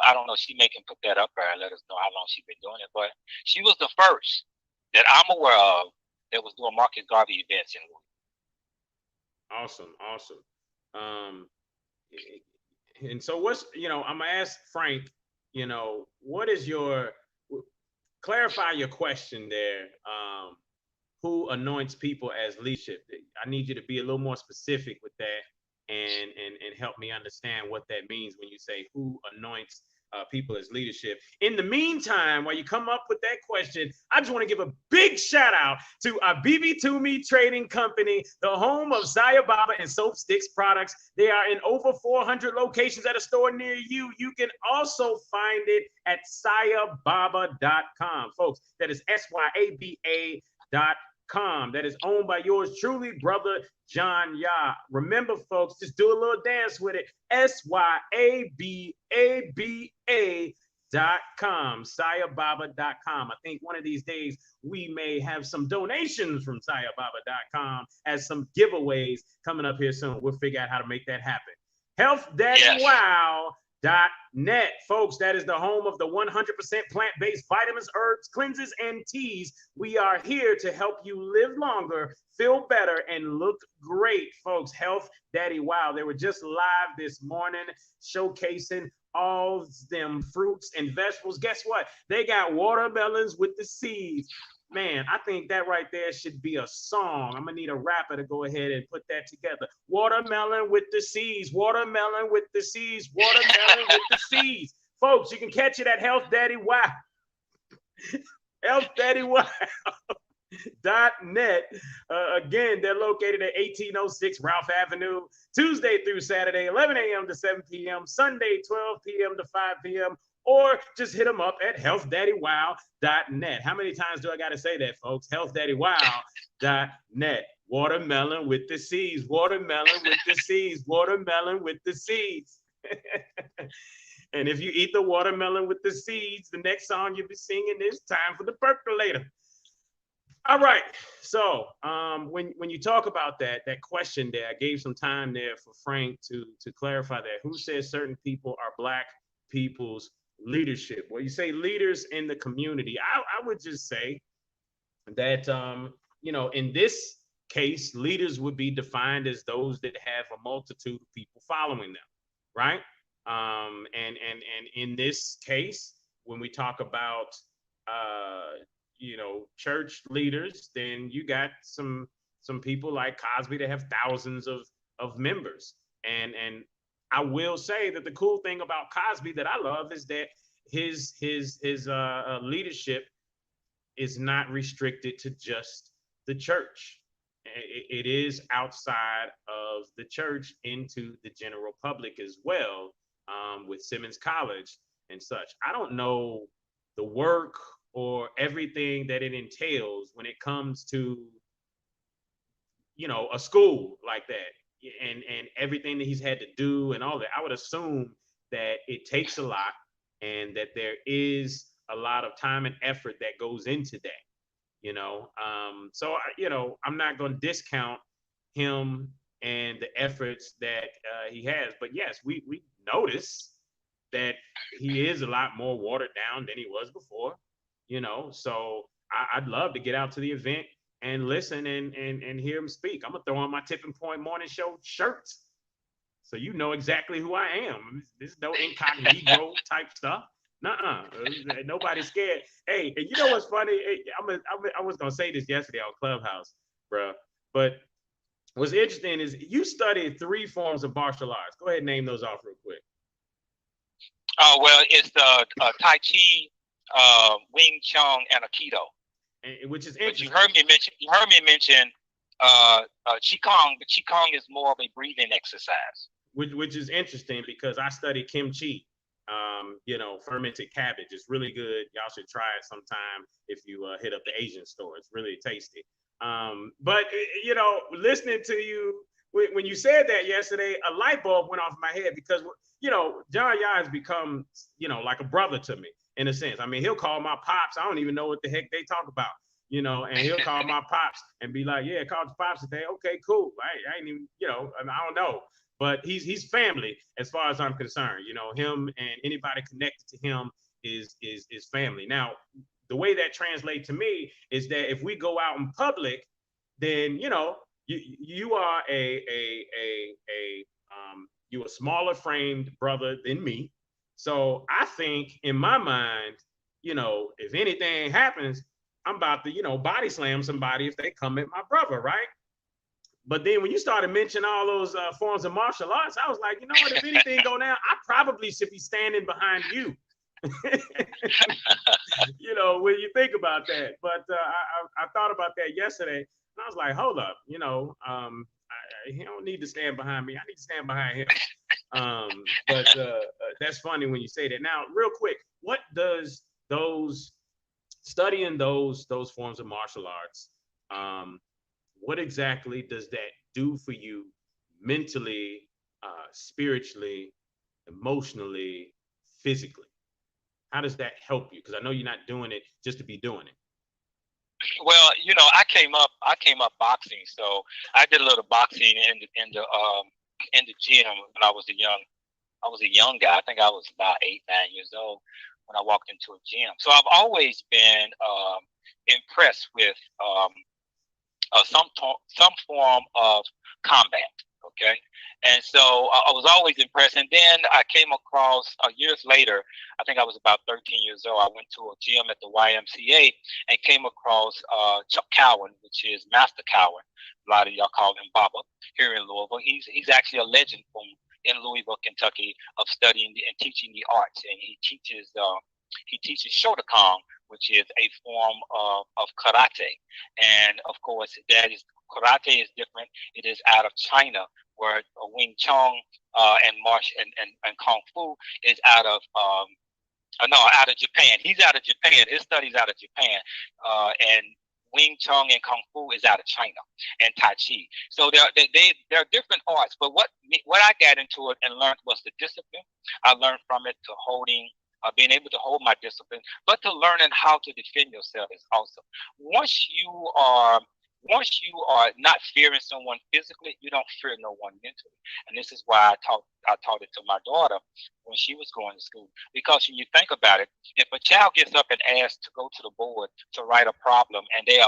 [SPEAKER 3] I don't know. She may can put that up there and let us know how long she's been doing it. But she was the first that I'm aware of that was doing Marcus Garvey events in Louisville.
[SPEAKER 2] Awesome. And so what's, I'm gonna ask Frank, what is clarify your question there. Who anoints people as leadership? I need you to be a little more specific with that and help me understand what that means when you say who anoints people as leadership. In the meantime, while you come up with that question, I just want to give a big shout out to Abibi Toomey Trading Company, the home of Saya Baba and Soap Sticks products. They are in over 400 locations at a store near you. You can also find it at sayababa.com, folks. That is SYABA.com. That is owned by yours truly, Brother John Yah. Remember, folks, just do a little dance with it. SYABABA.com, sayababa.com. I think one of these days we may have some donations from sayababa.com as some giveaways coming up here soon. We'll figure out how to make that happen. HealthDaddyWow.com healthdaddywild.net. Folks, that is the home of the 100% plant-based vitamins, herbs, cleanses, and teas. We are here to help you live longer, feel better, and look great, folks. Health Daddy Wild. They were just live this morning showcasing all them fruits and vegetables. Guess what? They got watermelons with the seeds. Man, I think that right there should be a song. I'm gonna need a rapper to go ahead and put that together. Watermelon with the seeds, watermelon with the seeds, watermelon with the seeds. Folks, you can catch it at Health Daddy Wild. healthdaddywild.net. Again, they're located at 1806 Ralph Avenue, Tuesday through Saturday, 11 a.m. to 7 p.m., Sunday, 12 p.m. to 5 p.m., or just hit them up at healthdaddywild.net. How many times do I got to say that, folks? healthdaddywild.net. Watermelon with the seeds, watermelon with the seeds, watermelon with the seeds. And if you eat the watermelon with the seeds, the next song you'll be singing is Time for the Percolator. All right. So when you talk about that question there, I gave some time there for Frank to clarify that. Who says certain people are Black people's leadership? Well, you say leaders in the community. I would just say that, in this case, leaders would be defined as those that have a multitude of people following them, right? And in this case, when we talk about, church leaders, then you got some people like Cosby that have thousands of members. And I will say that the cool thing about Cosby that I love is that his leadership is not restricted to just the church. It is outside of the church into the general public as well, with Simmons College and such. I don't know the work or everything that it entails when it comes to, a school like that. And everything that he's had to do and all that. I would assume that it takes a lot and that there is a lot of time and effort that goes into that, So, I'm not going to discount him and the efforts that he has. But yes, we notice that he is a lot more watered down than he was before, So I'd love to get out to the event and listen and hear him speak. I'm gonna throw on my Tipping Point Morning Show shirts, so you know exactly who I am. This is no incognito type stuff. Nuh-uh. Nobody's scared. Hey, and you know what's funny? Hey, I was gonna say this yesterday on Clubhouse, bro. But what's interesting is you studied 3 forms of martial arts. Go ahead and name those off real quick.
[SPEAKER 3] Oh well, it's Tai Chi, Wing Chun, and Aikido.
[SPEAKER 2] Which is interesting.
[SPEAKER 3] But you heard me mention Qigong, but Qigong is more of a breathing exercise.
[SPEAKER 2] Which is interesting because I studied kimchi, fermented cabbage. It's really good. Y'all should try it sometime if you hit up the Asian store. It's really tasty. But listening to you, when you said that yesterday, a light bulb went off in my head because, John Yah has become, like a brother to me. In a sense, I mean, he'll call my pops. I don't even know what the heck they talk about, and he'll call my pops and be like, yeah, call the pops and say, okay, cool. I ain't even, I don't know, but he's family as far as I'm concerned. Him and anybody connected to him is family. Now, the way that translates to me is that if we go out in public, then, you are you a smaller framed brother than me. So I think in my mind, if anything happens, I'm about to, body slam somebody if they come at my brother, right? But then when you started mentioning all those forms of martial arts, I was like, you know what, if anything go down, I probably should be standing behind you. When you think about that. But I thought about that yesterday and I was like, hold up, he don't need to stand behind me. I need to stand behind him. But that's funny when you say that. Now, real quick, what does studying those forms of martial arts, what exactly does that do for you mentally, spiritually, emotionally, physically? How does that help you? Because I know you're not doing it just to be doing it.
[SPEAKER 3] Well, I came up boxing, so I did a little boxing in the gym when I was a young I was a young guy. I think I was about 8, 9 years old when I walked into a gym. So I've always been impressed with some form of combat. Okay, and so I was always impressed. And then I came across years later. I think I was about 13 years old. I went to a gym at the YMCA and came across Chuck Cowan, which is Master Cowan. A lot of y'all call him Baba here in Louisville. He's actually a legend from in Louisville, Kentucky, of studying and teaching the arts, and he teaches Shotokan, which is a form of karate. And of course, karate is different. It is out of China, where Wing Chun and Kung Fu is out of Japan. He's out of Japan. His studies out of Japan, and Wing Chun and Kung Fu is out of China, and Tai Chi. So there are different arts. But what I got into it and learned was the discipline. I learned from it to being able to hold my discipline, but to learning how to defend yourself is also. Once you are not fearing someone physically, you don't fear no one mentally. And this is why I taught it to my daughter when she was going to school. Because when you think about it, if a child gets up and asks to go to the board to write a problem and they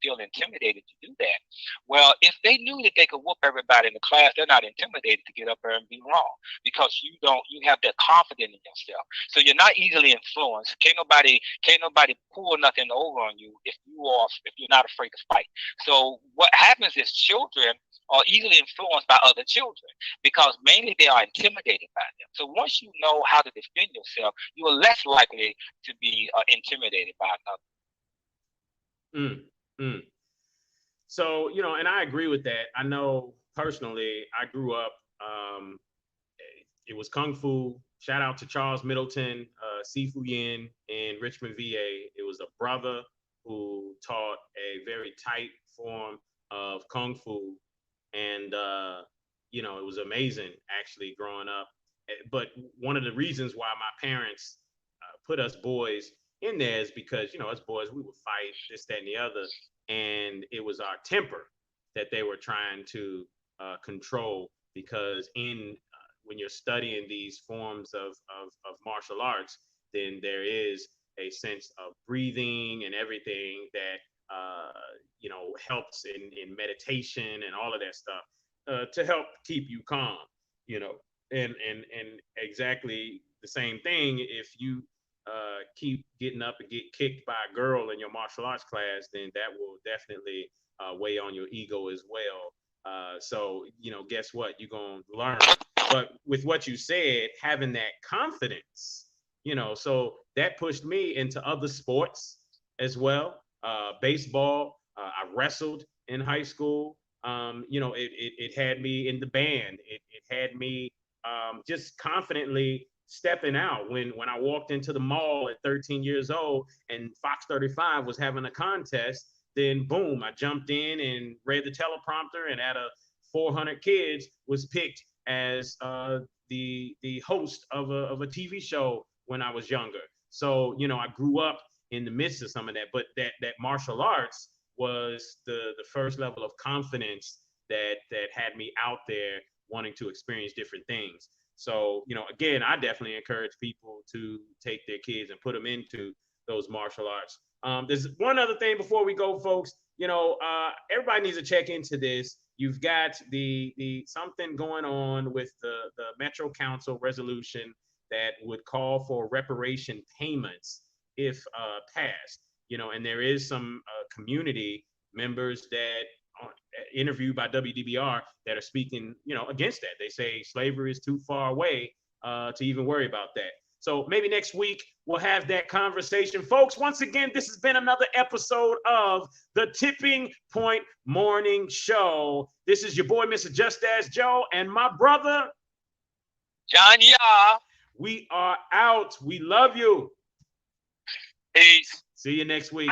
[SPEAKER 3] feel intimidated to do that, well, if they knew that they could whoop everybody in the class, they're not intimidated to get up there and be wrong, because you have that confidence in yourself. So you're not easily influenced. Can't nobody pull nothing over on you if you're not afraid to fight. So what happens is children are easily influenced by other children because mainly they are intimidated by them. So once you know how to defend yourself, you are less likely to be intimidated by another.
[SPEAKER 2] So, and I agree with that. I know personally, I grew up, it was Kung Fu. Shout out to Charles Middleton, Sifu Yin in Richmond, VA. It was a brother who taught a very tight form of Kung Fu. And, it was amazing actually growing up. But one of the reasons why my parents put us boys in there is because, us boys, we would fight this, that, and the other. And it was our temper that they were trying to control, because when you're studying these forms of martial arts, then there is a sense of breathing and everything that helps in meditation and all of that stuff to help keep you calm, and exactly the same thing if you keep getting up and get kicked by a girl in your martial arts class, then that will definitely weigh on your ego as well. So guess what, you're gonna learn. But with what you said, having that confidence, so that pushed me into other sports as well. Baseball, I wrestled in high school. It had me in the band. It had me just confidently stepping out when I walked into the mall at 13 years old and Fox 35 was having a contest. Then boom, I jumped in and read the teleprompter, and out of 400 kids was picked as the host of a TV show when I was younger. So I grew up in the midst of some of that, but that martial arts was the first level of confidence that had me out there wanting to experience different things. So, again, I definitely encourage people to take their kids and put them into those martial arts. There's one other thing before we go, folks. Everybody needs to check into this. You've got the something going on with the Metro Council resolution that would call for reparation payments if passed. And there is some community members that are interviewed by WDBR that are speaking, against that. They say slavery is too far away to even worry about that. So maybe next week we'll have that conversation. Folks, once again, this has been another episode of the Tipping Point Morning Show. This is your boy, Mr. Just As Joe, and my brother,
[SPEAKER 3] John Yah.
[SPEAKER 2] We are out. We love you.
[SPEAKER 3] Peace.
[SPEAKER 2] See you next week.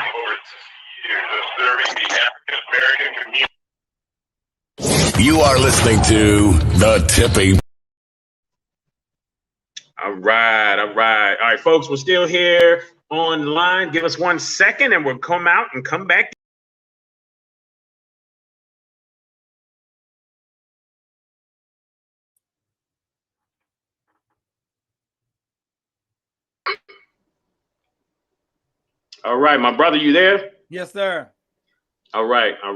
[SPEAKER 4] Serving the African American community.
[SPEAKER 1] You are listening to The Tipping.
[SPEAKER 2] All right, folks, we're still here online. Give us 1 second and we'll come out and come back. All right, my brother, you there?
[SPEAKER 7] Yes, sir.
[SPEAKER 2] All right. All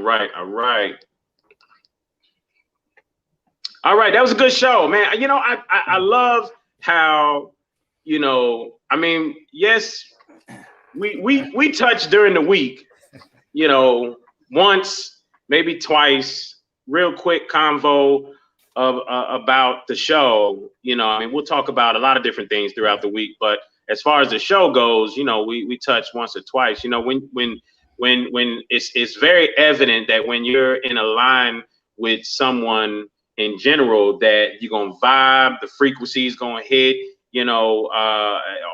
[SPEAKER 2] right, that was a good show, man. You know, I love how, you know, I mean, yes, we touched during the week, you know, once, maybe twice, real quick convo of about the show. You know, I mean, we'll talk about a lot of different things throughout the week, but as far as the show goes, you know, we touched once or twice. You know, when it's very evident that when you're in a line with someone in general, that you're gonna vibe, the frequency is gonna hit, you know,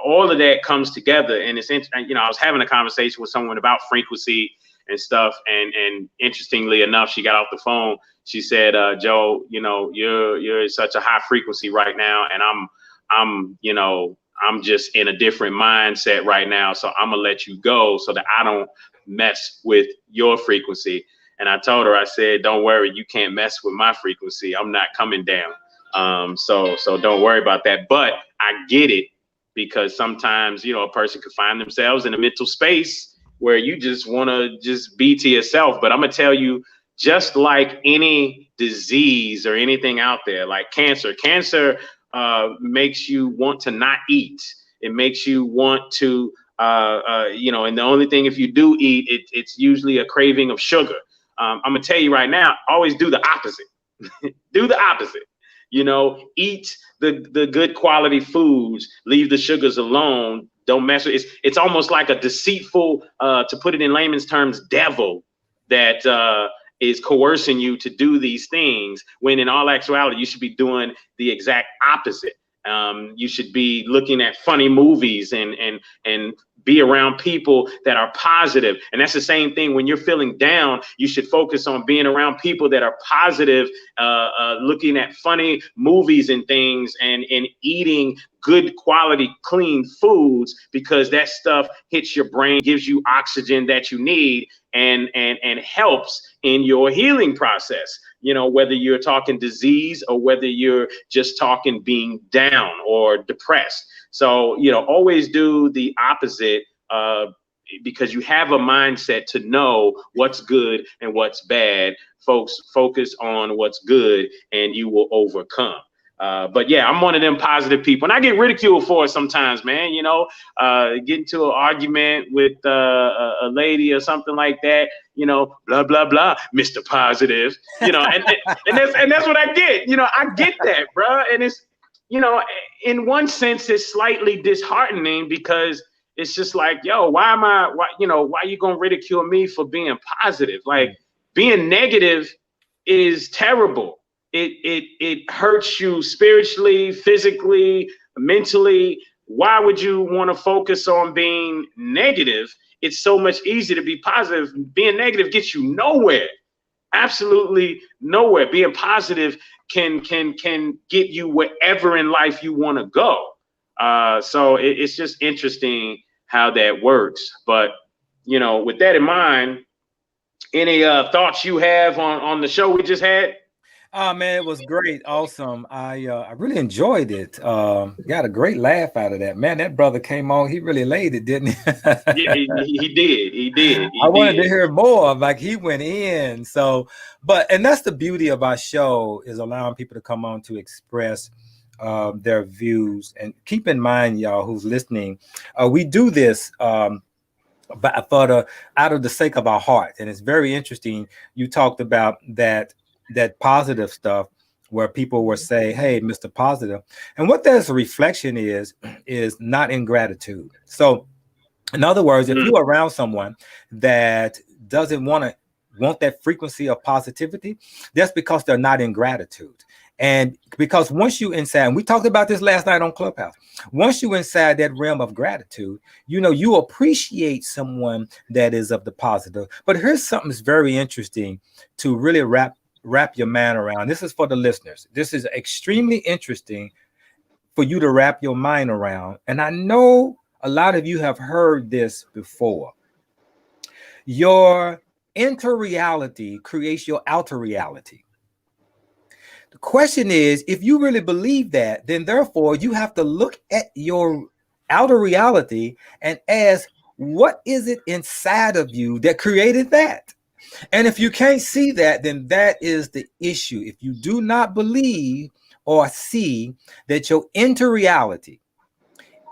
[SPEAKER 2] all of that comes together. And it's, you know, I was having a conversation with someone about frequency and stuff, and interestingly enough, she got off the phone. She said, Joe, you know, you're such a high frequency right now, and I'm you know, I'm just in a different mindset right now, so I'm gonna let you go so that I don't mess with your frequency. And I told her, I said, don't worry, you can't mess with my frequency. I'm not coming down. So don't worry about that. But I get it, because sometimes, you know, a person could find themselves in a mental space where you just want to just be to yourself. But I'm going to tell you, just like any disease or anything out there, like cancer makes you want to not eat. It makes you want to, you know, and the only thing, if you do eat, it's usually a craving of sugar. I'm gonna tell you right now, always do the opposite. Do the opposite. You know, eat the good quality foods, leave the sugars alone. Don't mess with it. It's almost like a deceitful, to put it in layman's terms, devil that is coercing you to do these things, when in all actuality, you should be doing the exact opposite. You should be looking at funny movies and be around people that are positive. And that's the same thing when you're feeling down. You should focus on being around people that are positive, looking at funny movies and things, and eating good quality, clean foods, because that stuff hits your brain, gives you oxygen that you need, and helps in your healing process. You know, whether you're talking disease or whether you're just talking being down or depressed. So, you know, always do the opposite, because you have a mindset to know what's good and what's bad. Folks, focus on what's good and you will overcome. But yeah, I'm one of them positive people, and I get ridiculed for it sometimes, man. You know, get into an argument with a lady or something like that. You know, blah blah blah, Mr. Positive. You know, and that's what I get. You know, I get that, bro. And it's, you know, in one sense, it's slightly disheartening, because it's just like, yo, why are you gonna ridicule me for being positive? Like, being negative is terrible. It hurts you spiritually, physically, mentally. Why would you want to focus on being negative? It's so much easier to be positive. Being negative gets you nowhere. Absolutely nowhere. Being positive can get you wherever in life you want to go. So it's just interesting how that works. But, you know, with that in mind, any thoughts you have on the show we just had?
[SPEAKER 7] Oh man, it was great, awesome. I really enjoyed it. Got a great laugh out of that. Man, that brother came on. He really laid it, didn't he?
[SPEAKER 2] Yeah, he did.
[SPEAKER 7] I wanted to hear more. Like, he went in. So, and that's the beauty of our show, is allowing people to come on to express their views. And keep in mind, y'all who's listening, we do this but out of the sake of our heart. And it's very interesting. You talked about that positive stuff, where people will say, hey, Mr. Positive. And what that's a reflection is not ingratitude. So in other words, if you're around someone that doesn't want that frequency of positivity, that's because they're not in gratitude. And because once you inside, and we talked about this last night on Clubhouse, once you inside that realm of gratitude, you know, you appreciate someone that is of the positive. But here's something that's very interesting to really wrap your mind around. This is for the listeners. This is extremely interesting for you to wrap your mind around. And I know a lot of you have heard this before. Your inner reality creates your outer reality. The question is, if you really believe that, then therefore you have to look at your outer reality and ask, what is it inside of you that created that? And if you can't see that, then that is the issue. If you do not believe or see that your inner reality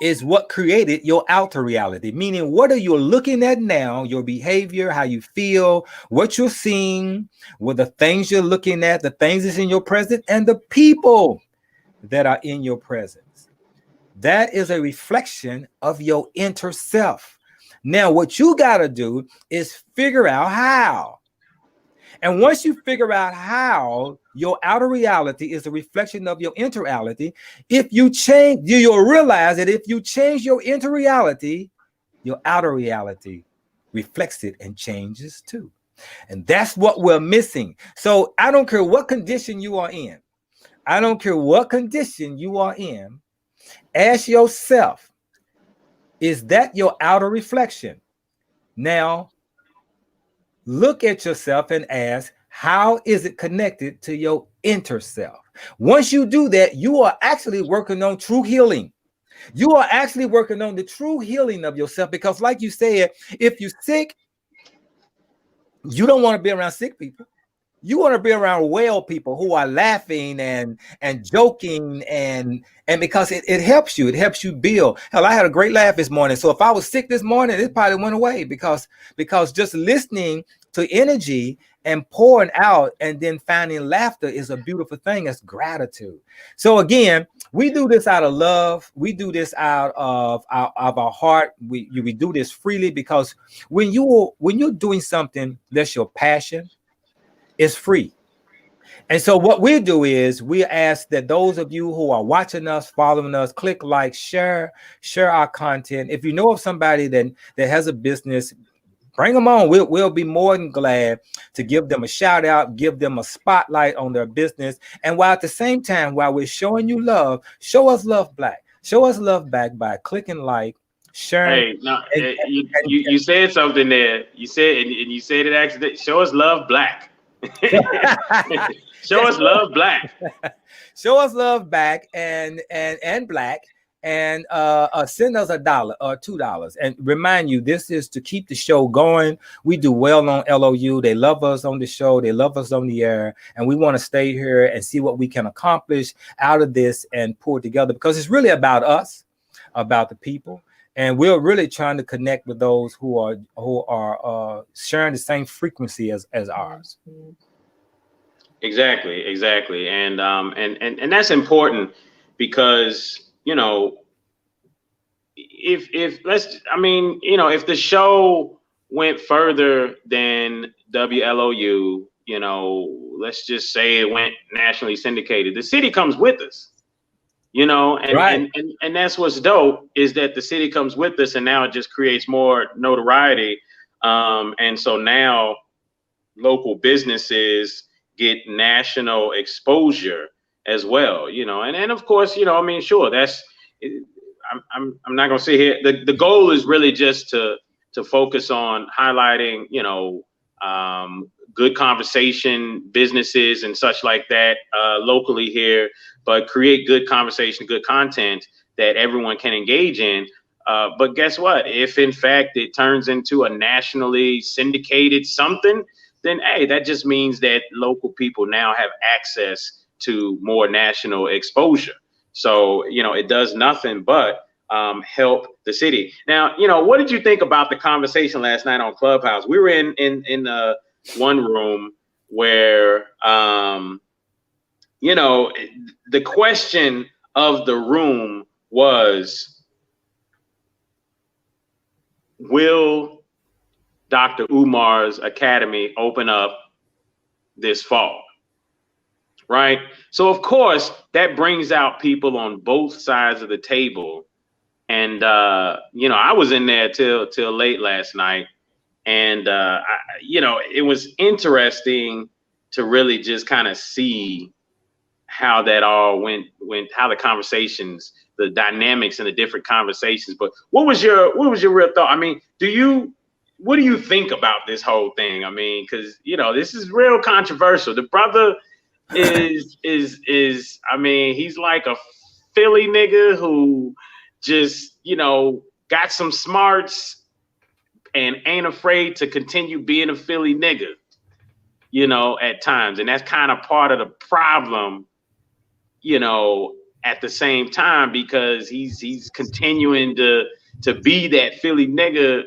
[SPEAKER 7] is what created your outer reality, meaning what are you looking at now, your behavior, how you feel, what you're seeing, what the things you're looking at, the things that's in your present, and the people that are in your presence. That is a reflection of your inner self. Now, what you got to do is figure out how. And once you figure out how your outer reality is a reflection of your inner reality, if you change, you'll realize that if you change your inner reality, your outer reality reflects it and changes too. And that's what we're missing. So I don't care what condition you are in. I don't care what condition you are in. Ask yourself, is that your outer reflection? Now, look at yourself and ask, how is it connected to your inner self? Once you do that, you are actually working on true healing. You are actually working on the true healing of yourself, because like you said, if you're sick, you don't want to be around sick people. You want to be around well people who are laughing and joking and because it helps you. It helps you build. Hell, I had a great laugh this morning. So if I was sick this morning, it probably went away because just listening to energy and pouring out and then finding laughter is a beautiful thing. It's gratitude. So again, we do this out of love. We do this out of our heart. We do this freely, because when you're doing something that's your passion, it's free. And so what we do is we ask that those of you who are watching us, following us, click like, share our content. If you know of somebody that has a business, bring them on. We'll be more than glad to give them a shout out, give them a spotlight on their business. And while at the same time, while we're showing you love, show us love back. Show us love back by clicking like, sharing.
[SPEAKER 2] Hey, no, you said something there. You said it accidentally. Show us love black. Show us love black.
[SPEAKER 7] Show us love back and black, and send us $1 or $2. And remind you, this is to keep the show going. We do well on LOU. They love us on the show. They love us on the air. And we want to stay here and see what we can accomplish out of this and pull it together, because it's really about us, about the people. And we're really trying to connect with those who are sharing the same frequency as ours.
[SPEAKER 2] Exactly. And that's important, because, you know, if the show went further than WLOU, you know, let's just say it went nationally syndicated, the city comes with us. You know, and,
[SPEAKER 7] right.
[SPEAKER 2] and that's what's dope, is that the city comes with us, and now it just creates more notoriety. And so now local businesses get national exposure as well, you know, and of course, you know, I mean, sure, that's, I'm not gonna sit here. The goal is really just to focus on highlighting, you know, good conversation businesses and such like that locally here, but create good conversation, good content that everyone can engage in. But guess what? If in fact it turns into a nationally syndicated something, then hey, that just means that local people now have access to more national exposure. So, you know, it does nothing but help the city. Now, you know, what did you think about the conversation last night on Clubhouse? We were in one room where, you know, the question of the room was, will Dr. Umar's Academy open up this fall? Right? So, of course, that brings out people on both sides of the table. And, you know, I was in there till late last night. And, you know, it was interesting to really just kind of see how that all went, how the conversations, the dynamics and the different conversations. But what was your real thought? I mean, what do you think about this whole thing? I mean, because, you know, this is real controversial. The brother is I mean, he's like a Philly nigga who just, you know, got some smarts and ain't afraid to continue being a Philly nigga, you know, at times. And that's kind of part of the problem, you know, at the same time, because he's continuing to be that Philly nigga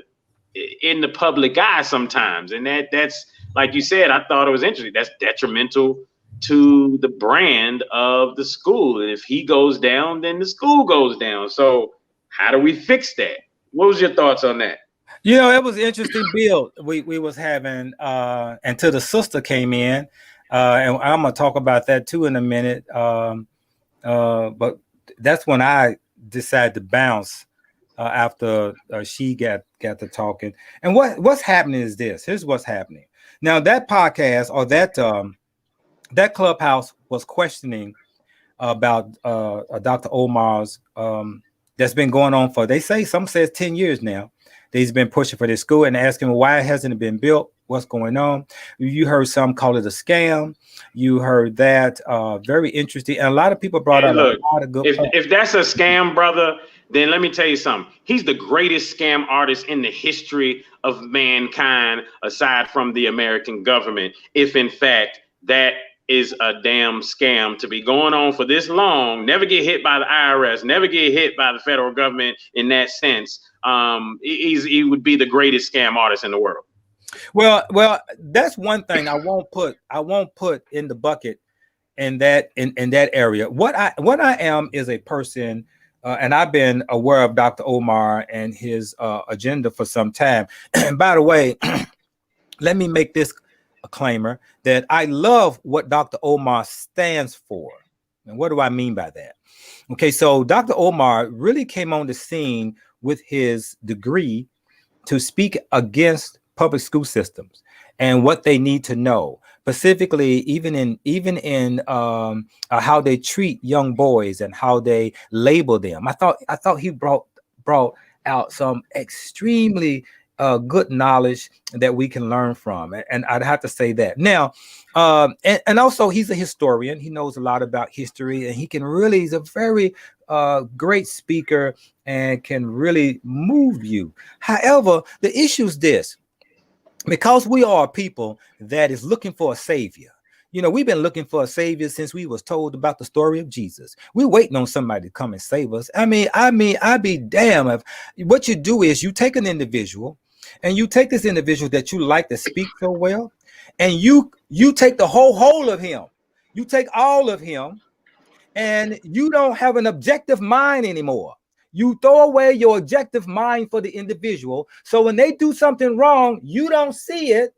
[SPEAKER 2] in the public eye sometimes. And that's, like you said, I thought it was interesting. That's detrimental to the brand of the school. And if he goes down, then the school goes down. So how do we fix that? What was your thoughts on that?
[SPEAKER 7] You know, it was interesting build we was having until the sister came in. And I'm gonna talk about that too in a minute. But that's when I decided to bounce after she got to talking. And what's happening is this. Here's what's happening. Now that podcast or that Clubhouse was questioning about Dr. Omar's that's been going on for, they say, some says 10 years now. He's been pushing for this school and asking why hasn't it been built? What's going on? You heard some call it a scam. You heard that very interesting. And a lot of people brought up a lot of good points.
[SPEAKER 2] If that's a scam, brother, then let me tell you something. He's the greatest scam artist in the history of mankind, aside from the American government. If in fact that is a damn scam to be going on for this long, never get hit by the IRS, never get hit by the federal government in that sense. He would be the greatest scam artist in the world.
[SPEAKER 7] Well, that's one thing I won't put in the bucket in that area. What I am is a person, and I've been aware of Dr. Omar and his agenda for some time. And by the way, let me make this a claimer that I love what Dr. Omar stands for. And what do I mean by that? Okay, so Dr. Omar really came on the scene with his degree to speak against public school systems and what they need to know, specifically even in how they treat young boys and how they label them. I thought he brought out some extremely good knowledge that we can learn from, and I'd have to say that. Now, and also he's a historian. He knows a lot about history, and he's a very great speaker and can really move you. However, the issue is this: because we are a people that is looking for a savior. You know, we've been looking for a savior since we was told about the story of Jesus. We're waiting on somebody to come and save us. I mean, I'd be damn if what you do is you take an individual and you take this individual that you like to speak so well, and you take the whole of him. You take all of him, and you don't have an objective mind anymore. You throw away your objective mind for the individual. So when they do something wrong, you don't see it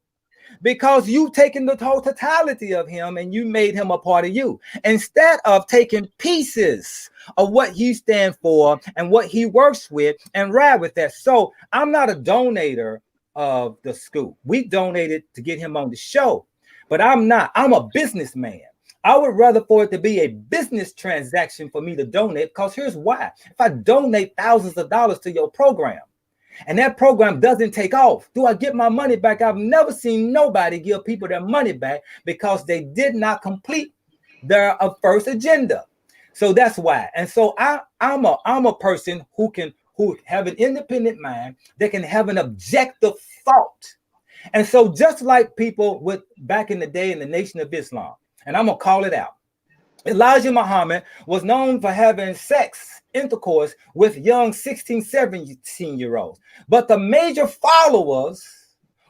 [SPEAKER 7] because you've taken the whole totality of him and you made him a part of you. Instead of taking pieces of what he stands for and what he works with and ride with that. So I'm not a donator of the school. We donated to get him on the show, but I'm a businessman. I would rather for it to be a business transaction for me to donate, because here's why. If I donate thousands of dollars to your program and that program doesn't take off, do I get my money back? I've never seen nobody give people their money back because they did not complete their first agenda. So that's why. And so I'm a person who have an independent mind that can have an objective thought. And so just like people with back in the day in the Nation of Islam, and I'm going to call it out. Elijah Muhammad was known for having intercourse with young 16, 17-year-olds. But the major followers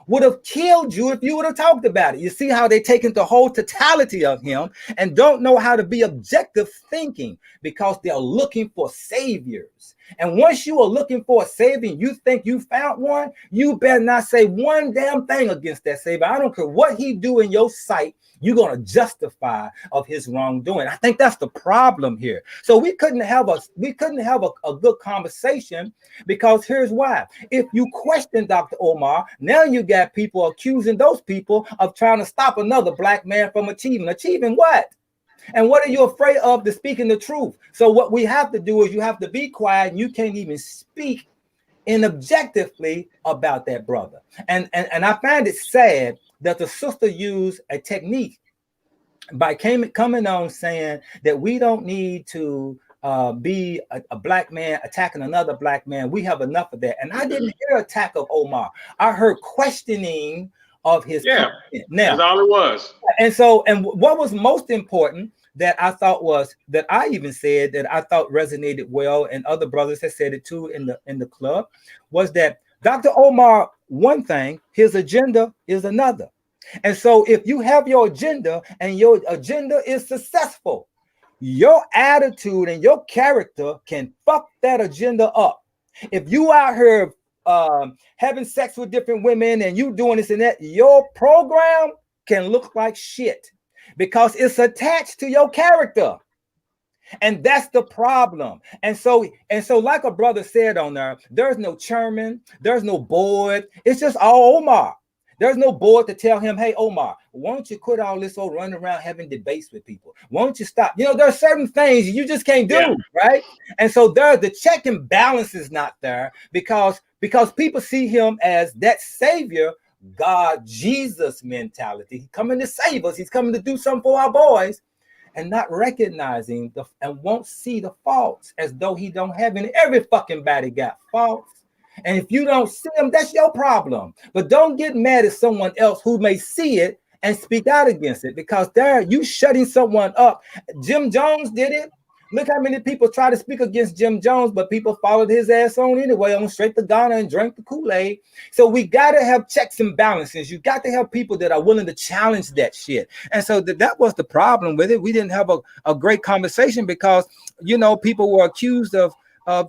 [SPEAKER 7] would have killed you if you would have talked about it. You see how they taken the whole totality of him and don't know how to be objective thinking because they're looking for saviors. And once you are looking for a savior and you think you found one, you better not say one damn thing against that savior. I don't care what he do in your sight. You're going to justify of his wrongdoing. I think that's the problem here. So we couldn't have a good conversation because here's why. If you question Dr. Omar, now you got people accusing those people of trying to stop another black man from achieving. Achieving what? And what are you afraid of to speaking the truth? So what we have to do is you have to be quiet and you can't even speak objectively about that brother. And I find it sad that the sister used a technique by coming on saying that we don't need to be a black man attacking another black man. We have enough of that. And I didn't hear attack of Omar. I heard questioning of his content. Now,
[SPEAKER 2] that's all it was.
[SPEAKER 7] And so, and what was most important that I thought was that I even said that I thought resonated well, and other brothers have said it too in the club, was that Dr. Omar, one thing, his agenda is another. And so if you have your agenda and your agenda is successful, your attitude and your character can fuck that agenda up. If you out here having sex with different women and you doing this and that, your program can look like shit because it's attached to your character. And that's the problem. And so like a brother said on there, there's no chairman, there's no board. It's just all Omar. There's no board to tell him, hey, Omar, why don't you quit all this old running around having debates with people? Why don't you stop? You know, there are certain things you just can't do, right? And so the check and balance is not there because people see him as that savior, God, Jesus mentality. He's coming to save us. He's coming to do something for our boys, and not recognizing and won't see the faults as though he don't have any. Every fucking body got faults. And if you don't see them, that's your problem. But don't get mad at someone else who may see it and speak out against it, because there you shutting someone up. Jim Jones did it. Look how many people try to speak against Jim Jones, but people followed his ass on anyway, on straight to Ghana and drank the Kool-Aid. So we got to have checks and balances. You got to have people that are willing to challenge that shit. And so that was the problem with it. We didn't have a great conversation because, you know, people were accused of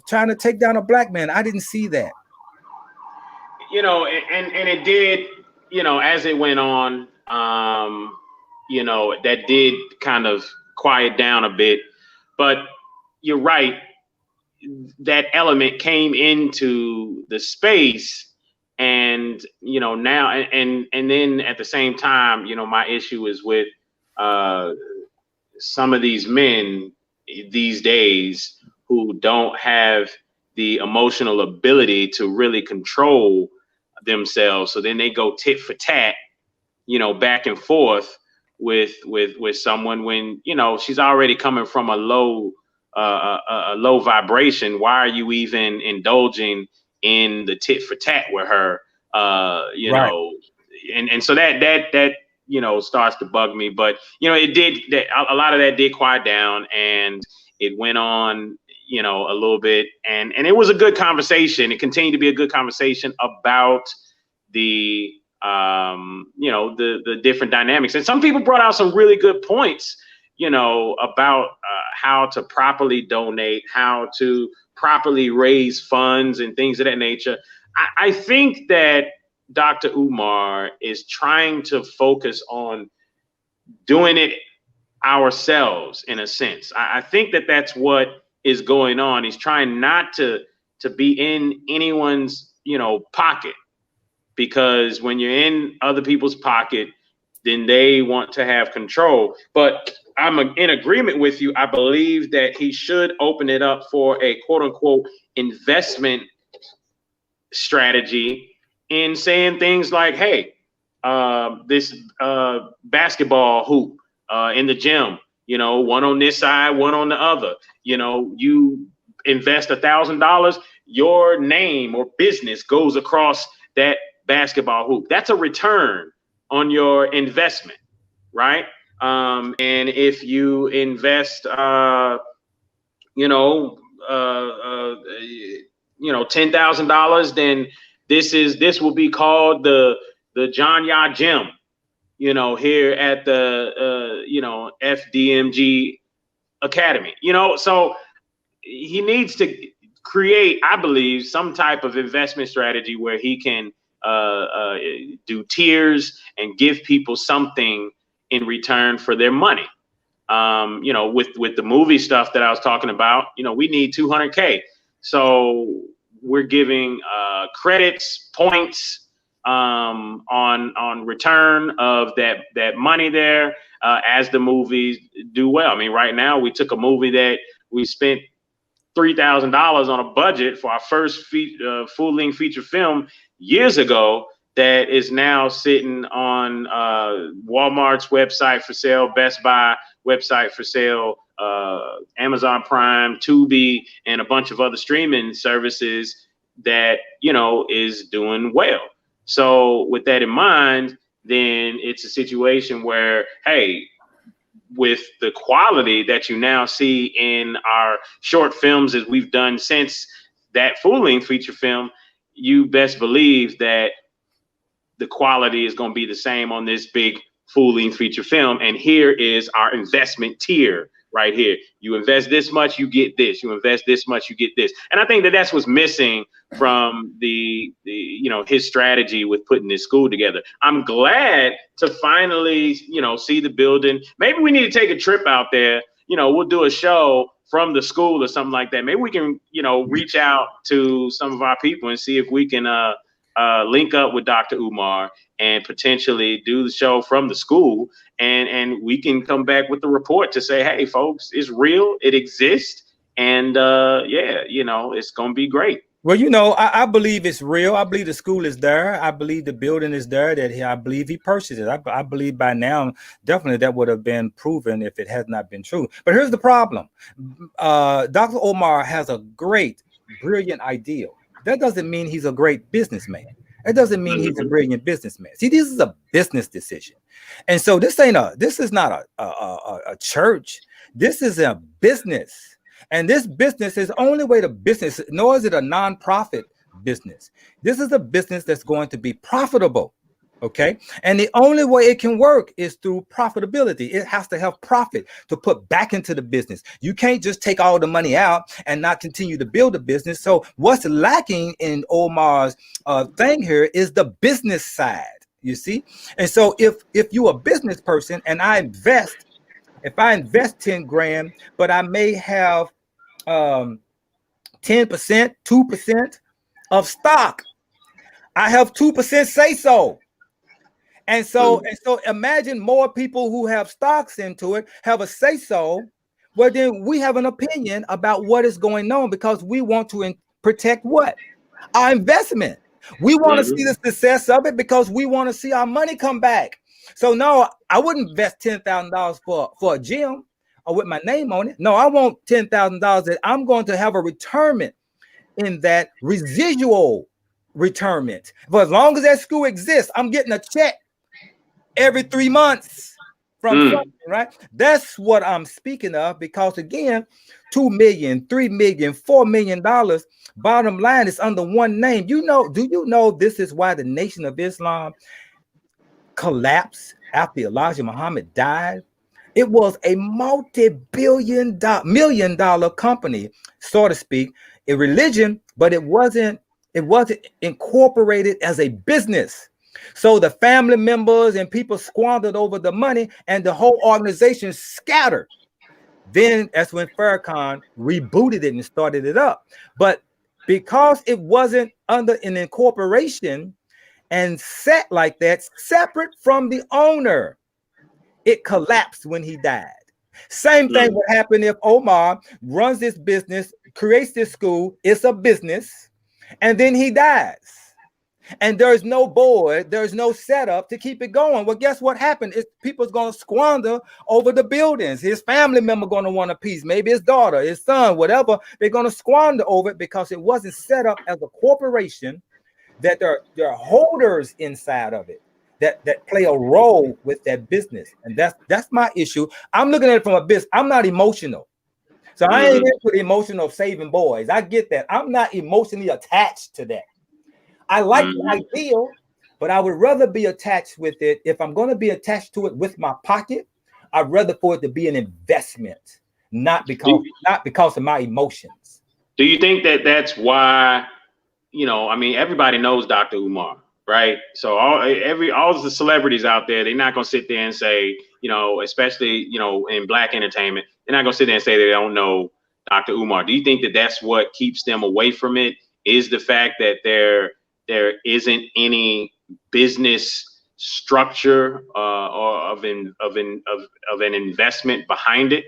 [SPEAKER 7] trying to take down a black man. I didn't see that.
[SPEAKER 2] You know, and it did, you know, as it went on, you know, that did kind of quiet down a bit. But you're right, that element came into the space, and, you know, now, and then at the same time, you know, my issue is with some of these men these days who don't have the emotional ability to really control themselves. So then they go tit for tat, you know, back and forth with someone when, you know, she's already coming from a low vibration. Why are you even indulging in the tit for tat with her? You right. know, and so that you know starts to bug me. But you know, it did that. A lot of that did quiet down, and it went on, you know, a little bit, and it was a good conversation. It continued to be a good conversation about the you know, the different dynamics. And some people brought out some really good points, you know, about how to properly donate, how to properly raise funds and things of that nature. I think that Dr. Umar is trying to focus on doing it ourselves in a sense. I think that that's what is going on. He's trying not to be in anyone's, you know, pocket. Because when you're in other people's pocket, then they want to have control. But I'm in agreement with you. I believe that he should open it up for a quote unquote investment strategy in saying things like, hey, this basketball hoop in the gym, you know, one on this side, one on the other, you know, you invest $1,000, your name or business goes across that basketball hoop. That's a return on your investment, right? And if you invest, you know, $10,000, then this will be called the John Yah Gym, you know, here at the you know, FDMG Academy, you know. So he needs to create, I believe, some type of investment strategy where he can do tiers and give people something in return for their money. You know, with the movie stuff that I was talking about, you know, we need 200K. So we're giving credits, points on return of that money there as the movies do well. I mean, right now we took a movie that we spent $3,000 on a budget for our first full-length feature film years ago that is now sitting on Walmart's website for sale, Best Buy website for sale, Amazon Prime, Tubi, and a bunch of other streaming services that, you know, is doing well. So with that in mind, then it's a situation where, hey, with the quality that you now see in our short films as we've done since that full-length feature film, you best believe that the quality is going to be the same on this big full-length feature film. And here is our investment tier right here. You invest this much, you get this. You invest this much, you get this. And I think that that's what's missing from the you know, his strategy with putting this school together. I'm glad to finally, you know, see the building. Maybe we need to take a trip out there. You know, we'll do a show from the school or something like that. Maybe we can, you know, reach out to some of our people and see if we can link up with Dr. Umar and potentially do the show from the school, and we can come back with the report to say, hey, folks, it's real, it exists, and yeah, you know, it's gonna be great.
[SPEAKER 7] Well, you know, I believe it's real. I believe the school is there. I believe the building is there. I believe he purchased it. I believe by now, definitely that would have been proven if it has not been true. But here's the problem. Dr. Umar has a great, brilliant idea. That doesn't mean he's a great businessman. It doesn't mean he's a brilliant businessman. See, this is a business decision. And so this is not a church. This is a business. And this business is only way to business, nor is it a nonprofit business. This is a business that's going to be profitable. Okay. And the only way it can work is through profitability. It has to have profit to put back into the business. You can't just take all the money out and not continue to build a business. So what's lacking in Omar's thing here is the business side, you see? And so if you're a business person and if I invest 10 grand, but I may have 10%, 2% of stock, I have 2% say so. And so imagine more people who have stocks into it have a say so. Well, then we have an opinion about what is going on because we want to protect what? Our investment. We want to see the success of it because we want to see our money come back. So no, I wouldn't invest $10,000 for a gym or with my name on it. No, I want $10,000 that I'm going to have a retirement in that residual retirement. But as long as that school exists, I'm getting a check every 3 months from something, right? That's what I'm speaking of, because again, $2 million, $3 million, $4 million, bottom line is under one name. Do you know this is why the Nation of Islam collapsed after Elijah Muhammad died? It was a multi-million dollar company, so to speak, a religion, but it wasn't incorporated as a business. So the family members and people squandered over the money and the whole organization scattered. Then that's when Farrakhan rebooted it and started it up. But because it wasn't under an incorporation and set like that, separate from the owner, it collapsed when he died. Same thing would happen if Omar runs this business, creates this school, it's a business, and then he dies. And there's no board, there's no setup to keep it going. Well, guess what happened? People's going to squander over the buildings. His family member going to want a piece, maybe his daughter, his son, whatever. They're going to squander over it because it wasn't set up as a corporation, that there are holders inside of it that play a role with that business. And that's my issue. I'm looking at it from a business. I'm not emotional. So I ain't into the emotion of saving boys. I get that. I'm not emotionally attached to that. I like the ideal, but I would rather be attached with it. If I'm going to be attached to it with my pocket, I'd rather for it to be an investment, not because of my emotions.
[SPEAKER 2] Do you think that that's why, I mean, everybody knows Dr. Umar, right? So all the celebrities out there, they're not going to sit there and say, especially, in Black entertainment, they're not going to sit there and say they don't know Dr. Umar. Do you think that that's what keeps them away from it? Is the fact that there isn't any business structure or of an investment behind it?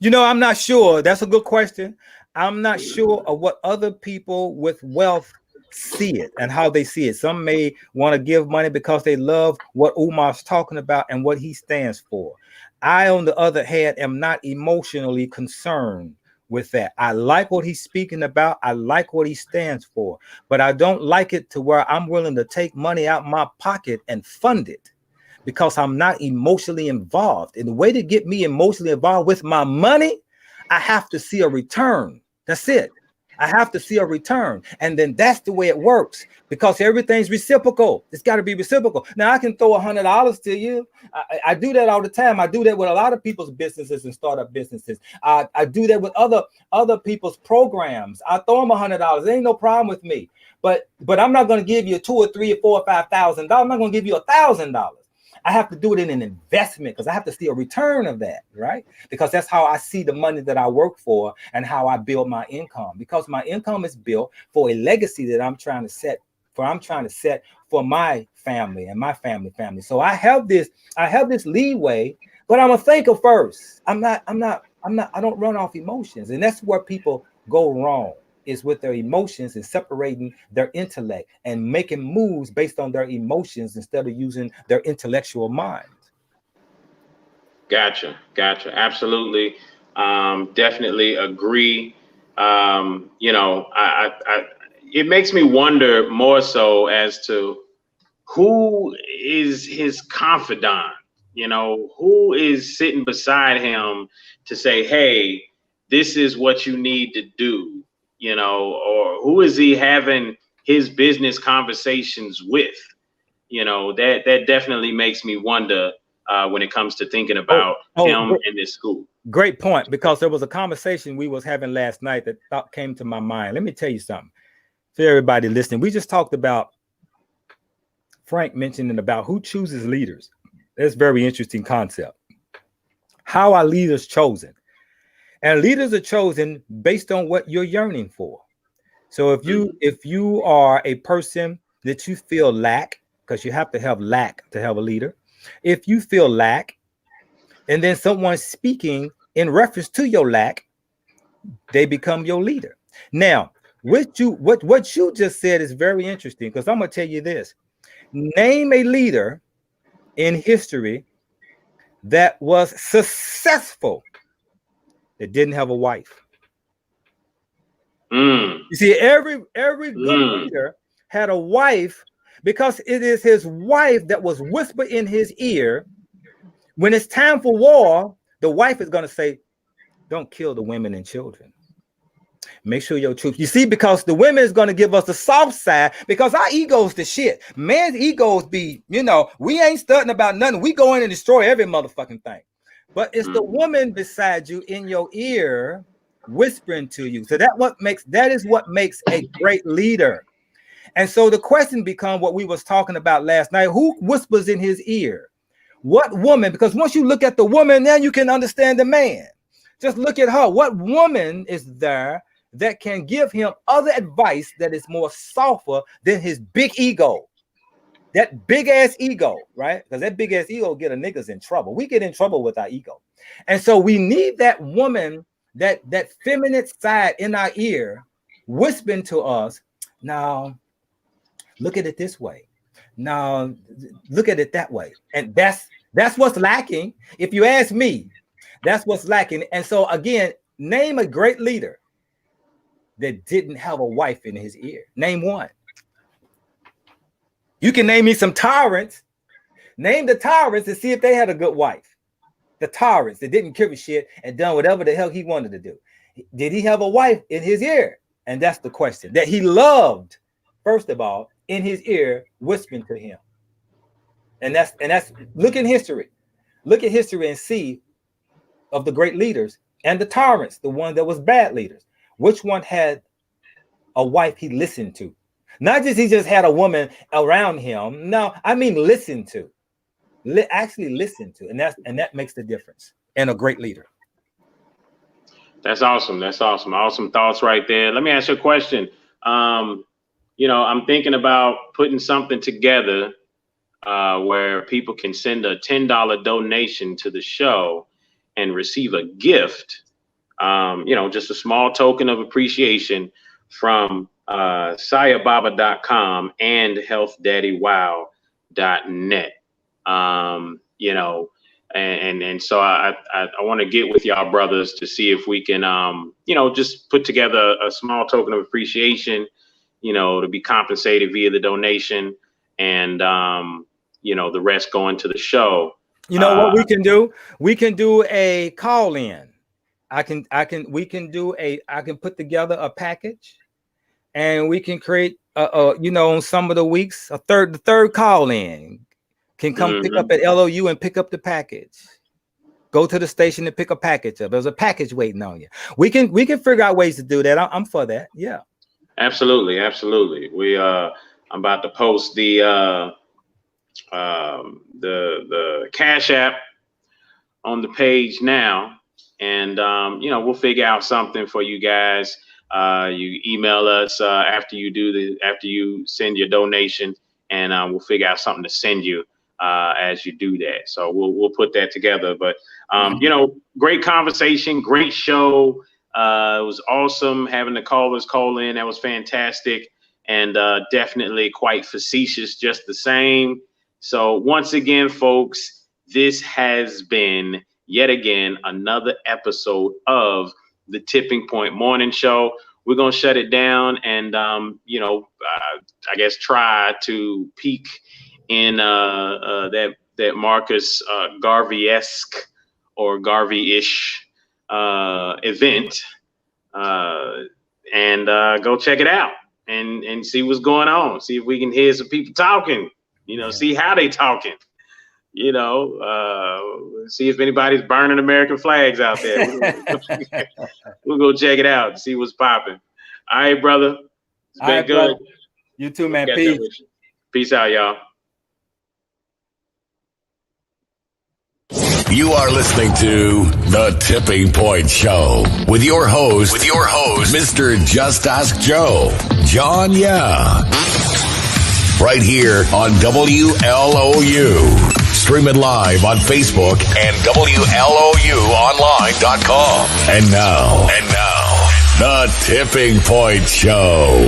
[SPEAKER 7] I'm not sure. That's a good question. I'm not sure of what other people with wealth see it and how they see it. Some may want to give money because they love what Umar's talking about and what he stands for. I, on the other hand, am not emotionally concerned with that. I like what he's speaking about. I like what he stands for, but I don't like it to where I'm willing to take money out my pocket and fund it because I'm not emotionally involved. And the way to get me emotionally involved with my money, I have to see a return. That's it. I have to see a return. And then that's the way it works because everything's reciprocal. It's got to be reciprocal. Now, I can throw $100 to you. I do that all the time. I do that with a lot of people's businesses and startup businesses. I do that with other people's programs. I throw them $100. There ain't no problem with me. But I'm not going to give you $2,000 or $3,000 or $4,000 or $5,000. I'm not going to give you $1,000. I have to do it in an investment because I have to see a return of that, right? Because that's how I see the money that I work for and how I build my income. Because my income is built for a legacy that I'm trying to set for my family and my family. So I have this leeway, but I'm a thinker first. I don't run off emotions, and that's where people go wrong. Is with their emotions and separating their intellect and making moves based on their emotions instead of using their intellectual mind.
[SPEAKER 2] Gotcha. Absolutely. Definitely agree. It makes me wonder more so as to who is his confidant, who is sitting beside him to say, hey, this is what you need to do. Or who is he having his business conversations with? That definitely makes me wonder when it comes to thinking about him in this school.
[SPEAKER 7] Great point, because there was a conversation we was having last night that came to my mind. Let me tell you something for everybody listening. We just talked about Frank mentioning about who chooses leaders. That's a very interesting concept. How are leaders chosen? And leaders are chosen based on what you're yearning for. So if you are a person that you feel lack, because you have to have lack to have a leader. If you feel lack, and then someone's speaking in reference to your lack, they become your leader. Now, what you just said is very interesting, because I'm gonna tell you this. Name a leader in history that was successful that didn't have a wife. You see, every good leader had a wife, because it is his wife that was whispered in his ear. When it's time for war, the wife is going to say, don't kill the women and children. Make sure your troops, you see, because the women is going to give us the soft side, because our egos the shit. Man's egos be, we ain't studying about nothing. We go in and destroy every motherfucking thing. But it's the woman beside you in your ear whispering to you. So that is what makes a great leader. And so the question becomes what we was talking about last night. Who whispers in his ear? What woman? Because once you look at the woman, now you can understand the man. Just look at her. What woman is there that can give him other advice that is more softer than his big ego? That big ass ego, right? Because that big ass ego get a niggas in trouble. We get in trouble with our ego. And so we need that woman, that feminine side in our ear, whispering to us, now look at it this way. Now look at it that way. And that's what's lacking. If you ask me, that's what's lacking. And so again, name a great leader that didn't have a wife in his ear. Name one. You can name me some tyrants. Name the tyrants and see if they had a good wife. The tyrants that didn't give a shit and done whatever the hell he wanted to do. Did he have a wife in his ear? And that's the question. That he loved, first of all, in his ear, whispering to him. And that's look in history. Look at history and see of the great leaders and the tyrants, the one that was bad leaders. Which one had a wife he listened to? Not just he just had a woman around him. No, I mean listen to. Actually listen to. And that makes the difference in a great leader.
[SPEAKER 2] That's awesome. Awesome thoughts right there. Let me ask you a question. I'm thinking about putting something together where people can send a $10 donation to the show and receive a gift. Just a small token of appreciation from sayababa.com and healthdaddywow.net. You know, and so I want to get with y'all brothers to see if we can, you know, just put together a small token of appreciation, you know, to be compensated via the donation, and, you know, the rest going to the show.
[SPEAKER 7] You know what we can do? We can do a call in. I can put together a package, and we can create you know, on some of the weeks, the third call in can come pick up at LOU and pick up the package. Go to the station and pick a package up. There's a package waiting on you. We can figure out ways to do that. I'm for that. Yeah.
[SPEAKER 2] Absolutely. We I'm about to post the Cash App on the page now, and you know, we'll figure out something for you guys. You email us after you send your donation, and we'll figure out something to send you as you do that. So we'll put that together. But you know, great conversation, great show. It was awesome having the callers call in. That was fantastic, and definitely quite facetious just the same. So once again, folks, this has been yet again another episode of the Tipping Point Morning Show. We're gonna shut it down, and you know, I guess try to peek in that Marcus Garvey-esque or Garvey-ish event, and go check it out and see what's going on. See if we can hear some people talking. You know, see how they talking. You know, see if anybody's burning American flags out there. We'll go check it out and see what's popping. All right, brother. It's been good. Brother.
[SPEAKER 7] You too, man. Peace.
[SPEAKER 2] Peace out, y'all.
[SPEAKER 1] You are listening to The Tipping Point Show with your host, Mr. Just Ask Joe, John Yeah. Right here on WLOU. Stream it live on Facebook and WLOUonline.com. And now, The Tipping Point Show.